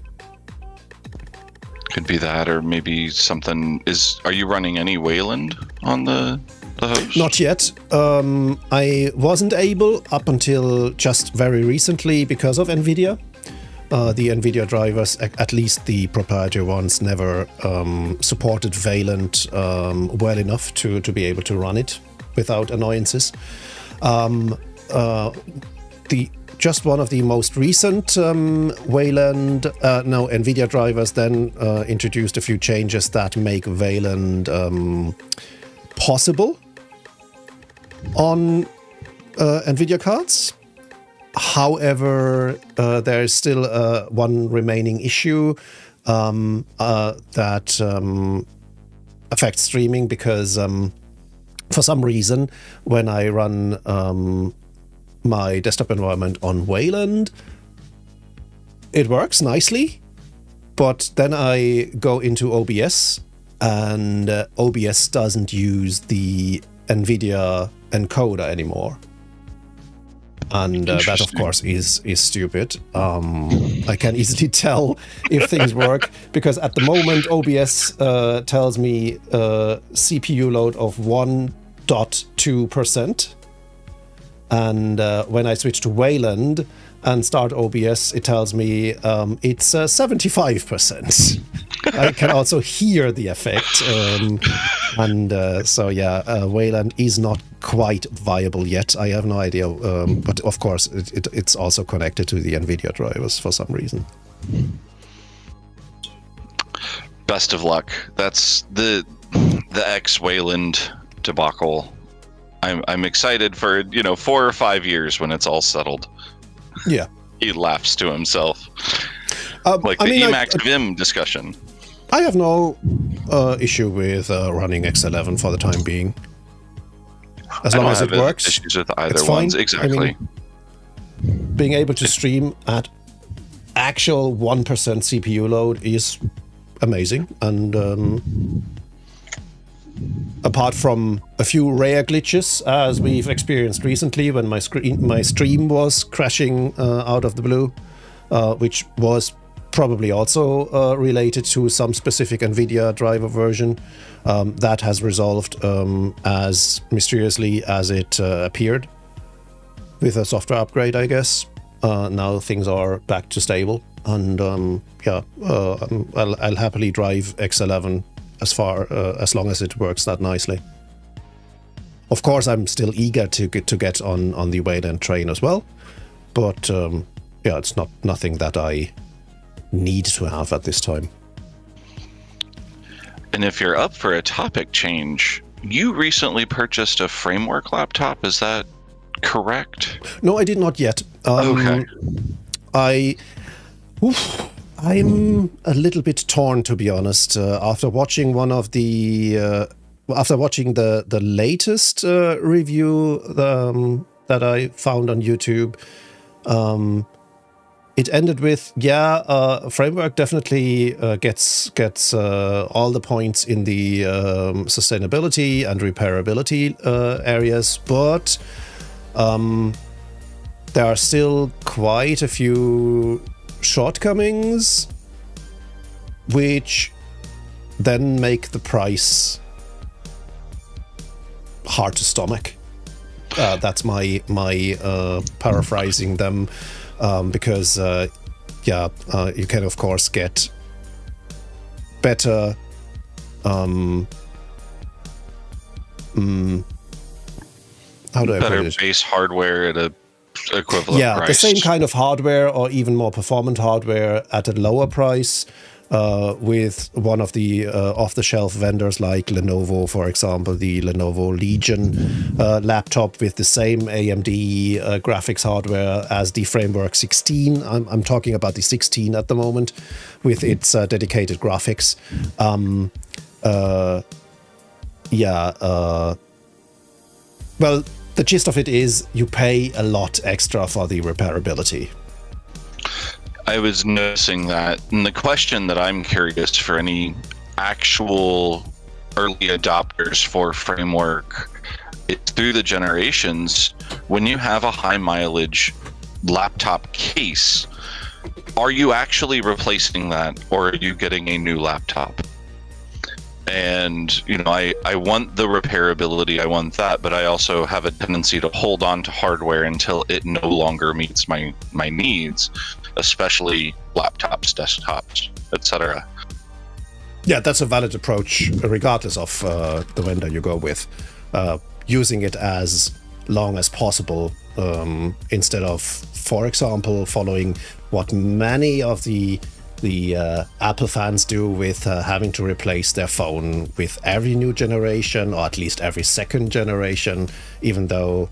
Could be that, or maybe something is... Are you running any Wayland on the host? Not yet. I wasn't able up until just very recently because of NVIDIA. The NVIDIA drivers, at least the proprietary ones, never supported Wayland well enough to be able to run it without annoyances. Just one of the most recent NVIDIA drivers then introduced a few changes that make Wayland possible on NVIDIA cards. However, there is still one remaining issue that affects streaming, because for some reason, when I run my desktop environment on Wayland, it works nicely, but then I go into OBS, and OBS doesn't use the NVIDIA encoder anymore. And that, of course, is stupid. I can easily tell if things work, because at the moment OBS tells me CPU load of 1.2%. And when I switch to Wayland and start OBS, it tells me it's 75%. I can also hear the effect. So yeah, Wayland is not quite viable yet. I have no idea. But of course, it's also connected to the NVIDIA drivers for some reason. Best of luck. That's the X Wayland debacle. I'm excited for 4 or 5 years when it's all settled. Yeah. He laughs to himself. Like the Emacs Vim discussion. I have no issue with running X11 for the time being. As long as it works, issues with either it's fine. ones. Exactly. I mean, being able to stream at actual 1% CPU load is amazing, and apart from a few rare glitches, as we've experienced recently when my stream was crashing out of the blue, which was probably also related to some specific NVIDIA driver version, that has resolved as mysteriously as it appeared with a software upgrade, I guess. Now things are back to stable, and I'll happily drive X11 as long as it works that nicely. Of course, I'm still eager to get on the Wayland train as well, but it's nothing that I need to have at this time. And if you're up for a topic change, you recently purchased a framework laptop, is that correct? No, I did not yet. Okay. I'm a little bit torn, to be honest. After watching the latest review that I found on YouTube, it ended with, framework definitely gets all the points in the sustainability and repairability areas, but there are still quite a few shortcomings, which then make the price hard to stomach. That's my paraphrasing them, because you can of course get better how do I put it? Better base hardware at a equivalent price. The same kind of hardware or even more performant hardware at a lower price, with one of the off-the-shelf vendors like Lenovo, for example, the Lenovo Legion laptop with the same AMD graphics hardware as the Framework 16. I'm talking about the 16 at the moment, with its dedicated graphics. Well, the gist of it is you pay a lot extra for the repairability. I was noticing that. And the question that I'm curious for any actual early adopters for framework, it's through the generations. When you have a high mileage laptop case, are you actually replacing that, or are you getting a new laptop? And, I want the repairability, I want that, but I also have a tendency to hold on to hardware until it no longer meets my needs, especially laptops, desktops, etc. Yeah, that's a valid approach, regardless of the vendor you go with. Using it as long as possible, instead of, for example, following what many of the Apple fans do with having to replace their phone with every new generation, or at least every second generation, even though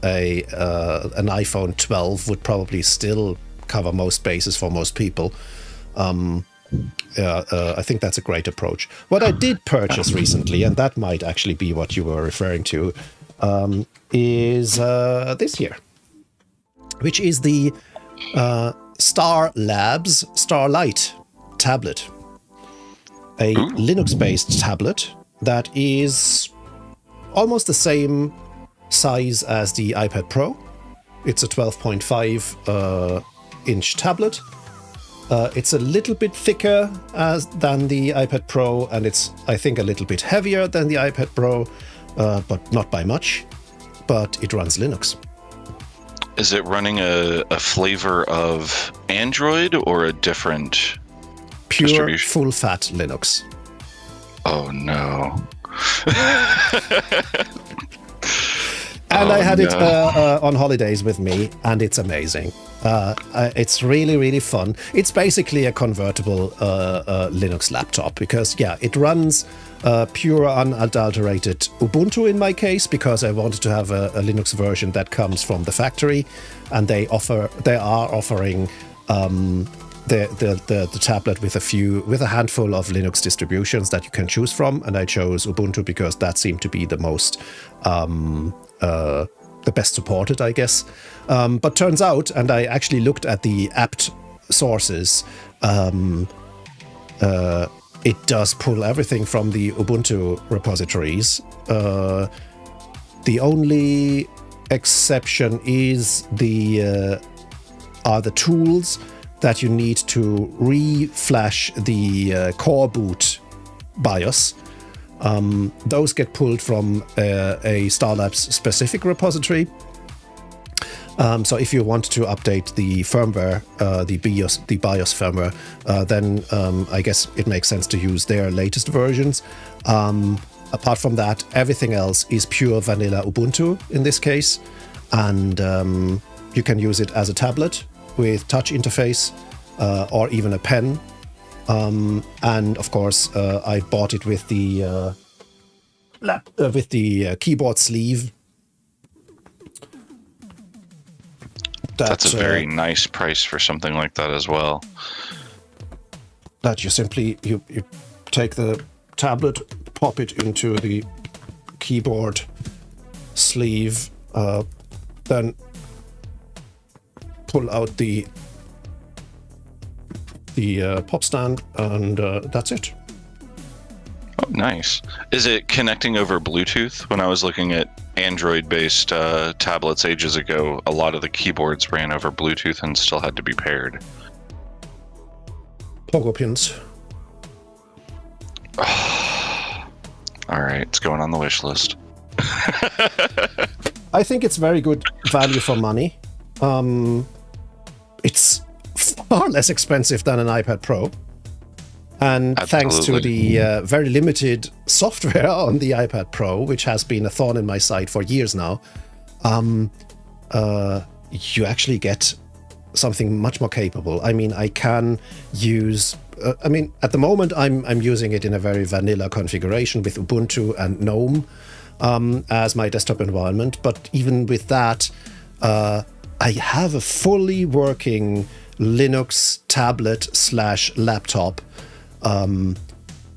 an iPhone 12 would probably still cover most bases for most people. I think that's a great approach. What I did purchase recently, and that might actually be what you were referring to, is this here, which is the Star Labs Starlight tablet, a Linux-based tablet that is almost the same size as the iPad Pro. It's a 12.5 inch tablet. It's a little bit thicker than the iPad Pro, and it's, I think, a little bit heavier than the iPad Pro, but not by much. But it runs Linux. Is it running a flavor of Android or a different pure distribution? Full-fat Linux? Oh no. And I had it on holidays with me, and it's amazing. It's really, really fun. It's basically a convertible Linux laptop because, it runs pure, unadulterated Ubuntu in my case, because I wanted to have a Linux version that comes from the factory, and they are offering the tablet with a handful of Linux distributions that you can choose from, and I chose Ubuntu because that seemed to be the most the best supported, I guess. But turns out, and I actually looked at the apt sources, it does pull everything from the Ubuntu repositories. The only exception is are the tools that you need to reflash the core boot BIOS. Those get pulled from a Starlabs specific repository. So if you want to update the firmware, the BIOS firmware, then I guess it makes sense to use their latest versions. Apart from that, everything else is pure vanilla Ubuntu in this case, and you can use it as a tablet with touch interface or even a pen. And of course, I bought it with the keyboard sleeve. That's a very nice price for something like that as well. That you simply you take the tablet, pop it into the keyboard sleeve, then pull out the pop stand, and that's it. Oh, nice. Is it connecting over Bluetooth? When I was looking at Android-based tablets ages ago, a lot of the keyboards ran over Bluetooth and still had to be paired. Pogo pins. All right, it's going on the wish list. I think it's very good value for money. It's far less expensive than an iPad Pro. And thanks to the very limited software on the iPad Pro, which has been a thorn in my side for years now, you actually get something much more capable. I mean, I can use... at the moment, I'm using it in a very vanilla configuration with Ubuntu and GNOME as my desktop environment. But even with that, I have a fully working Linux tablet/laptop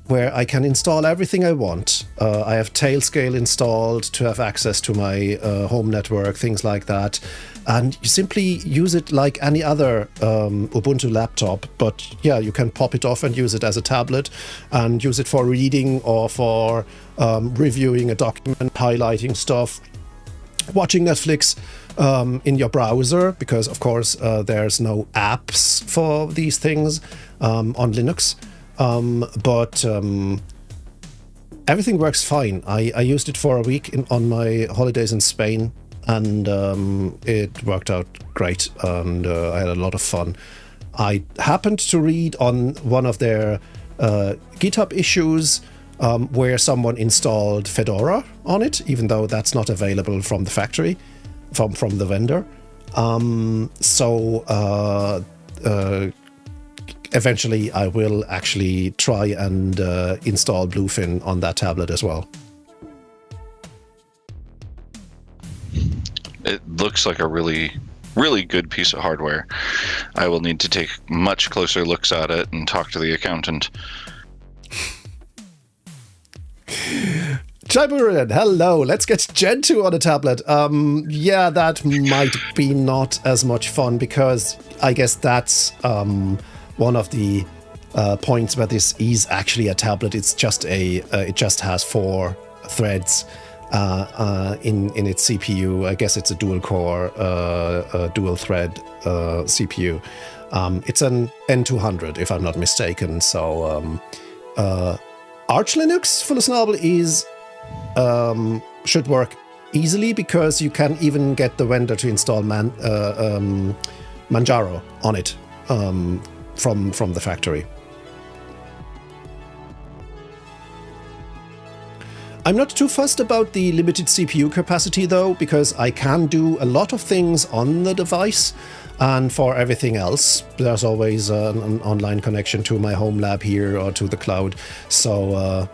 where I can install everything I want. I have Tailscale installed to have access to my home network, things like that. And you simply use it like any other Ubuntu laptop, but yeah, you can pop it off and use it as a tablet and use it for reading or for reviewing a document, highlighting stuff, watching Netflix in your browser, because of course there's no apps for these things on Linux. But everything works fine. I used it for a week on my holidays in Spain, and it worked out great, and I had a lot of fun. I happened to read on one of their GitHub issues where someone installed Fedora on it, even though that's not available from the factory, from the vendor. Eventually, I will actually try and install Bluefin on that tablet as well. It looks like a really, really good piece of hardware. I will need to take much closer looks at it and talk to the accountant. Jaiburin, hello. Let's get Gentoo on a tablet. Yeah, that might be not as much fun, because I guess that's one of the points where this is actually a tablet. It's just it just has 4 threads in its CPU. I guess it's a dual core, dual thread CPU. It's an N200, if I'm not mistaken. So Arch Linux Full Snabel should work easily, because you can even get the vendor to install Manjaro on it from the factory. I'm not too fussed about the limited CPU capacity though, because I can do a lot of things on the device, and for everything else there's always an online connection to my home lab here or to the cloud. So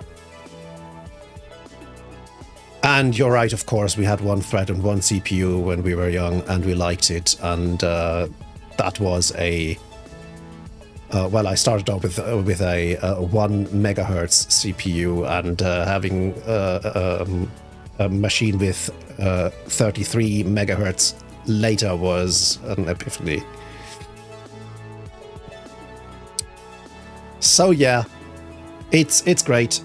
and you're right, of course, we had 1 thread and 1 CPU when we were young, and we liked it, and that was a well, I started off with a 1 megahertz CPU, and having a machine with 33 megahertz later was an epiphany. So yeah, It's great.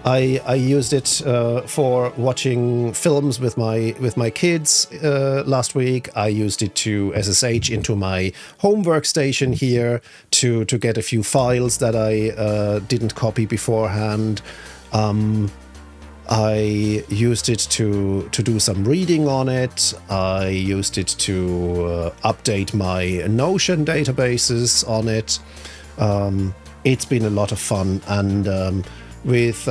I used it for watching films with my kids last week. I used it to SSH into my home workstation here to get a few files that I didn't copy beforehand. I used it to do some reading on it. I used it to update my Notion databases on it. It's been a lot of fun, and with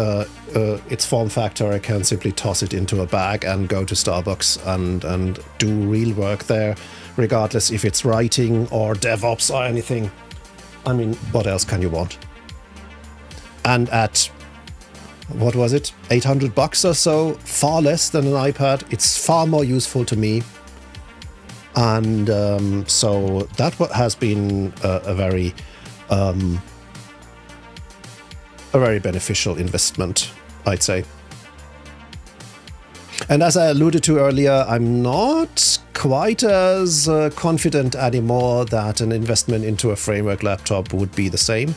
its form factor, I can simply toss it into a bag and go to Starbucks and do real work there, regardless if it's writing or DevOps or anything. I mean, what else can you want? And at, what was it, $800 or so, far less than an iPad. It's far more useful to me. And so that has been a very beneficial investment, I'd say. And as I alluded to earlier, I'm not quite as confident anymore that an investment into a framework laptop would be the same.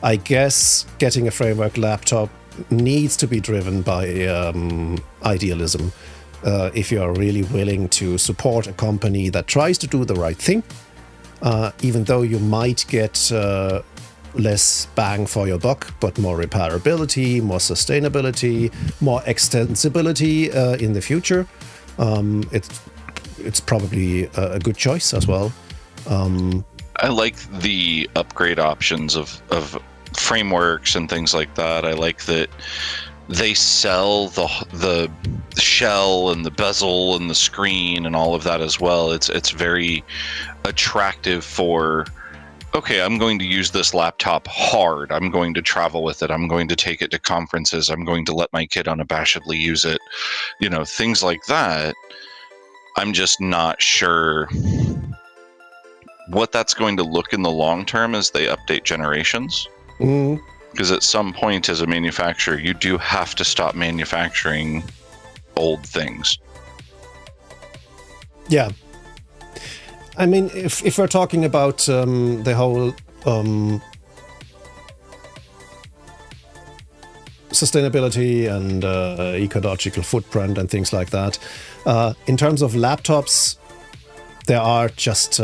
I guess getting a framework laptop needs to be driven by idealism. If you are really willing to support a company that tries to do the right thing, even though you might get less bang for your buck, but more repairability, more sustainability, more extensibility in the future, it's probably a good choice as well. I like the upgrade options of frameworks and things like that. I like that they sell the shell and the bezel and the screen and all of that as well. It's very attractive for, okay, I'm going to use this laptop hard. I'm going to travel with it. I'm going to take it to conferences. I'm going to let my kid unabashedly use it. You know, things like that. I'm just not sure what that's going to look in the long term as they update generations. Because at some point as a manufacturer, you do have to stop manufacturing old things. Yeah. I mean, if we're talking about the whole sustainability and ecological footprint and things like that, in terms of laptops, there are just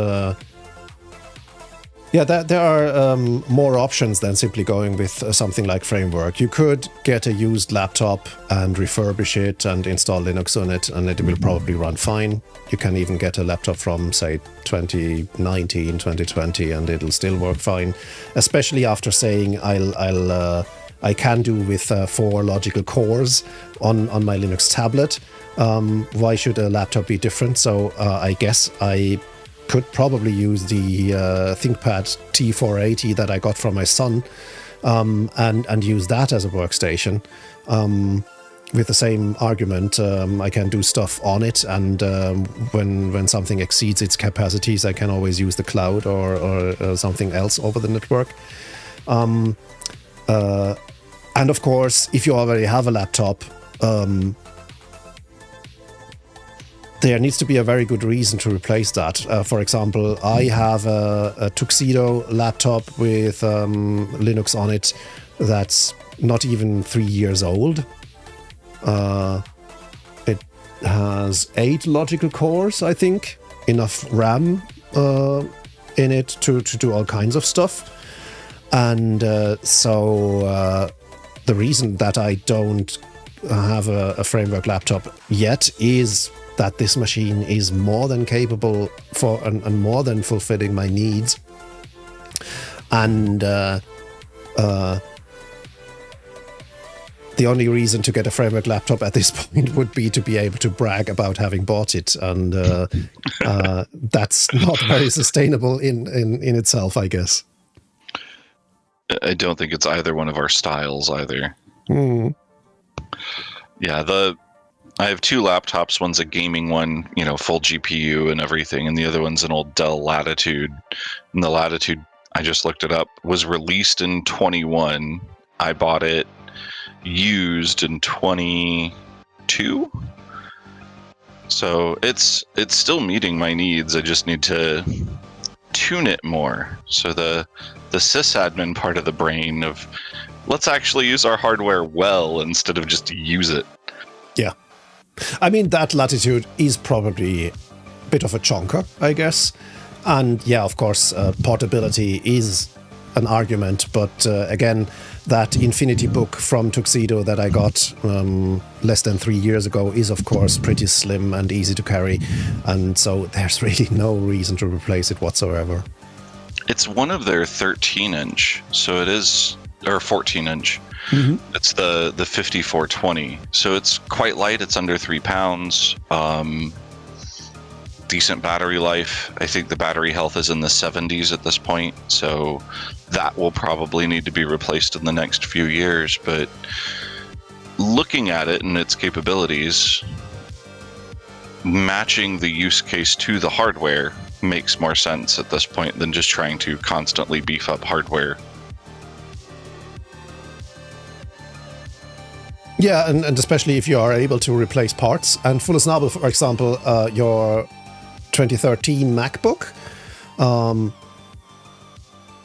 there are more options than simply going with something like Framework. You could get a used laptop and refurbish it and install Linux on it, and it will probably run fine. You can even get a laptop from, say, 2019, 2020, and it'll still work fine, especially after saying I can do with 4 logical cores on my Linux tablet. Why should a laptop be different? So I guess I could probably use the ThinkPad T480 that I got from my son and use that as a workstation. With the same argument, I can do stuff on it, and when something exceeds its capacities, I can always use the cloud or something else over the network. And of course, if you already have a laptop, there needs to be a very good reason to replace that. For example, I have a Tuxedo laptop with Linux on it that's not even 3 years old. It has 8 logical cores, I think, enough RAM in it to do all kinds of stuff. And so the reason that I don't have a framework laptop yet is that this machine is more than capable for and more than fulfilling my needs. And the only reason to get a framework laptop at this point would be to be able to brag about having bought it. And that's not very sustainable in itself, I guess. I don't think it's either one of our styles either. Yeah, I have 2 laptops. One's a gaming one, full GPU and everything, and the other one's an old Dell Latitude. And the Latitude, I just looked it up, was released in 21. I bought it used in 22. So it's still meeting my needs. I just need to tune it more. So the sysadmin part of the brain of let's actually use our hardware well instead of just use it. Yeah. I mean, that latitude is probably a bit of a chonker, I guess. And yeah, of course, portability is an argument. But again, that Infinity book from Tuxedo that I got less than 3 years ago is, of course, pretty slim and easy to carry. And so there's really no reason to replace it whatsoever. It's one of their 13-inch, so it is, or 14-inch. It's the 5420. So it's quite light. It's under 3 pounds. Decent battery life. I think the battery health is in the 70s at this point. So that will probably need to be replaced in the next few years. But looking at it and its capabilities, matching the use case to the hardware makes more sense at this point than just trying to constantly beef up hardware. Yeah, and especially if you are able to replace parts. And full example, for example, your 2013 MacBook,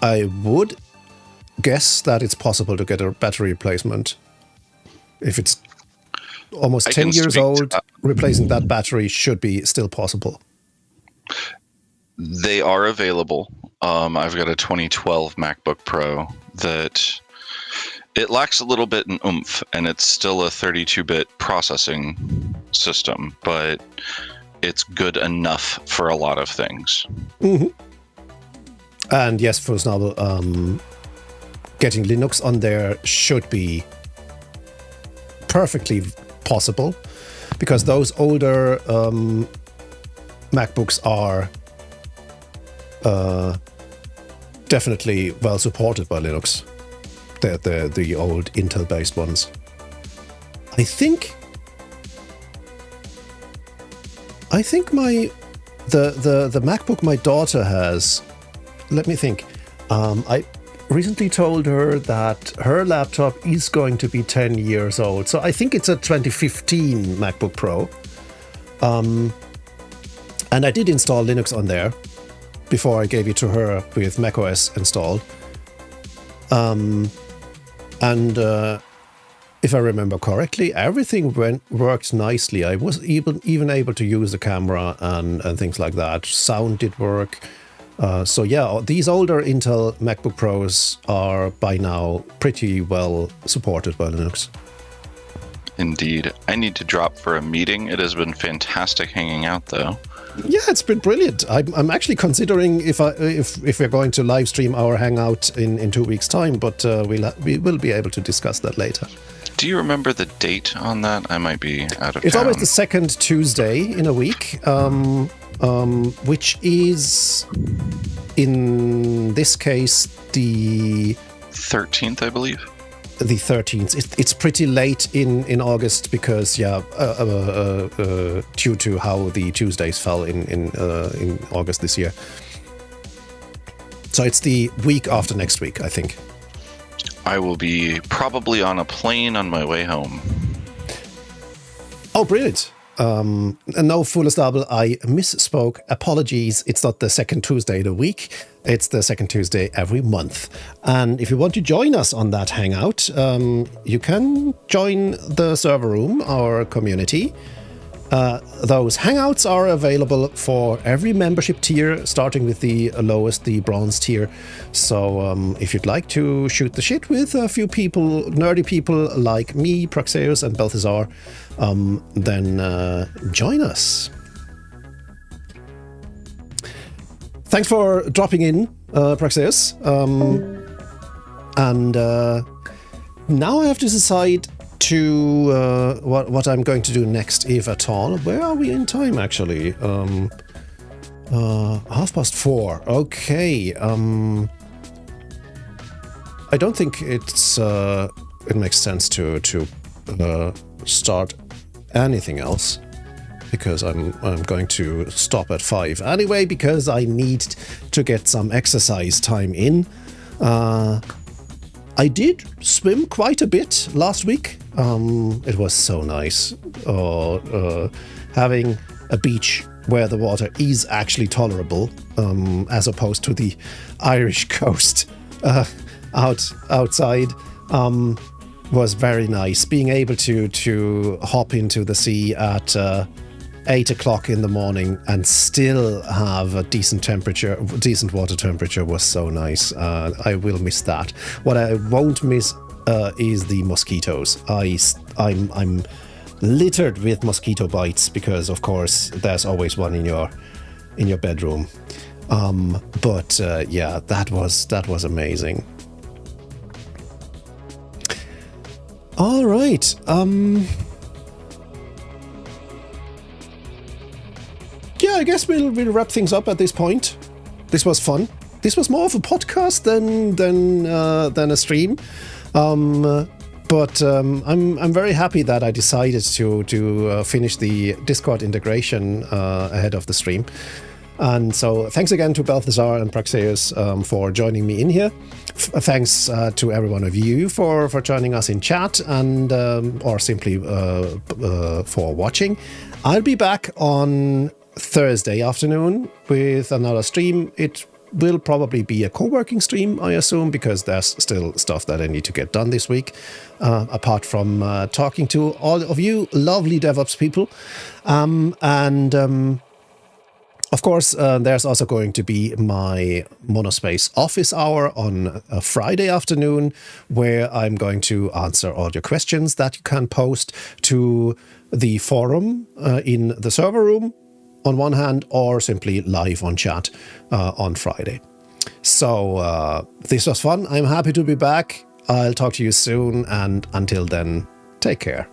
I would guess that it's possible to get a battery replacement. If it's almost 10 years old, replacing that battery should be still possible. They are available. I've got a 2012 MacBook Pro that it lacks a little bit in oomph, and it's still a 32-bit processing system, but it's good enough for a lot of things. And yes, for example, getting Linux on there should be perfectly possible, because those older MacBooks are definitely well supported by Linux. The old Intel-based ones. I think the MacBook my daughter has. Let me think. I recently told her that her laptop is going to be 10 years old, so I think it's a 2015 MacBook Pro. And I did install Linux on there before I gave it to her with macOS installed. And if I remember correctly, everything worked nicely. I was even able to use the camera and things like that. Sound did work. So yeah, these older Intel MacBook Pros are by now pretty well supported by Linux. Indeed. I need to drop for a meeting. It has been fantastic hanging out, though. Yeah, it's been brilliant. I'm actually considering if we're going to live stream our hangout in 2 weeks' time, but we will be able to discuss that later. Do you remember the date on that? I might be out of It's town. always the second Tuesday in a week, which is, in this case, the 13th, I believe. The 13th. It's pretty late in August because, due to how the Tuesdays fell in August this year. So it's the week after next week, I think. I will be probably on a plane on my way home. Oh, brilliant. And no, full stable, I misspoke. Apologies. It's not the second Tuesday of the week. It's the second Tuesday every month. And if you want to join us on that hangout, you can join the server room, our community. Those hangouts are available for every membership tier, starting with the lowest, the bronze tier. So if you'd like to shoot the shit with a few people, nerdy people like me, Praxeus, and Balthazar, then join us. Thanks for dropping in, Praxeus. And now I have to decide to what I'm going to do next, if at all. Where are we in time, actually? 4:30. Okay. I don't think it makes sense to start anything else, because I'm going to stop at 5 anyway, because I need to get some exercise time in. I did swim quite a bit last week. It was so nice having a beach where the water is actually tolerable, as opposed to the Irish coast outside, was very nice. Being able to hop into the sea at 8 o'clock in the morning and still have a decent water temperature was so nice. I will miss that. What I won't miss is the mosquitoes. I'm littered with mosquito bites because, of course, there's always one in your bedroom. But that was amazing. All right. Yeah, I guess we'll wrap things up at this point. This was fun. This was more of a podcast than a stream. But I'm very happy that I decided to finish the Discord integration ahead of the stream. And so thanks again to Balthazar and Praxeus for joining me in here. Thanks to every one of you for joining us in chat and or simply for watching. I'll be back on Thursday afternoon with another stream. It will probably be a co-working stream, I assume, because there's still stuff that I need to get done this week, apart from talking to all of you lovely DevOps people. Of course, there's also going to be my Monospace office hour on a Friday afternoon, where I'm going to answer all your questions that you can post to the forum in the server room on one hand, or simply live on chat on Friday. So this was fun. I'm happy to be back. I'll talk to you soon, and until then, take care.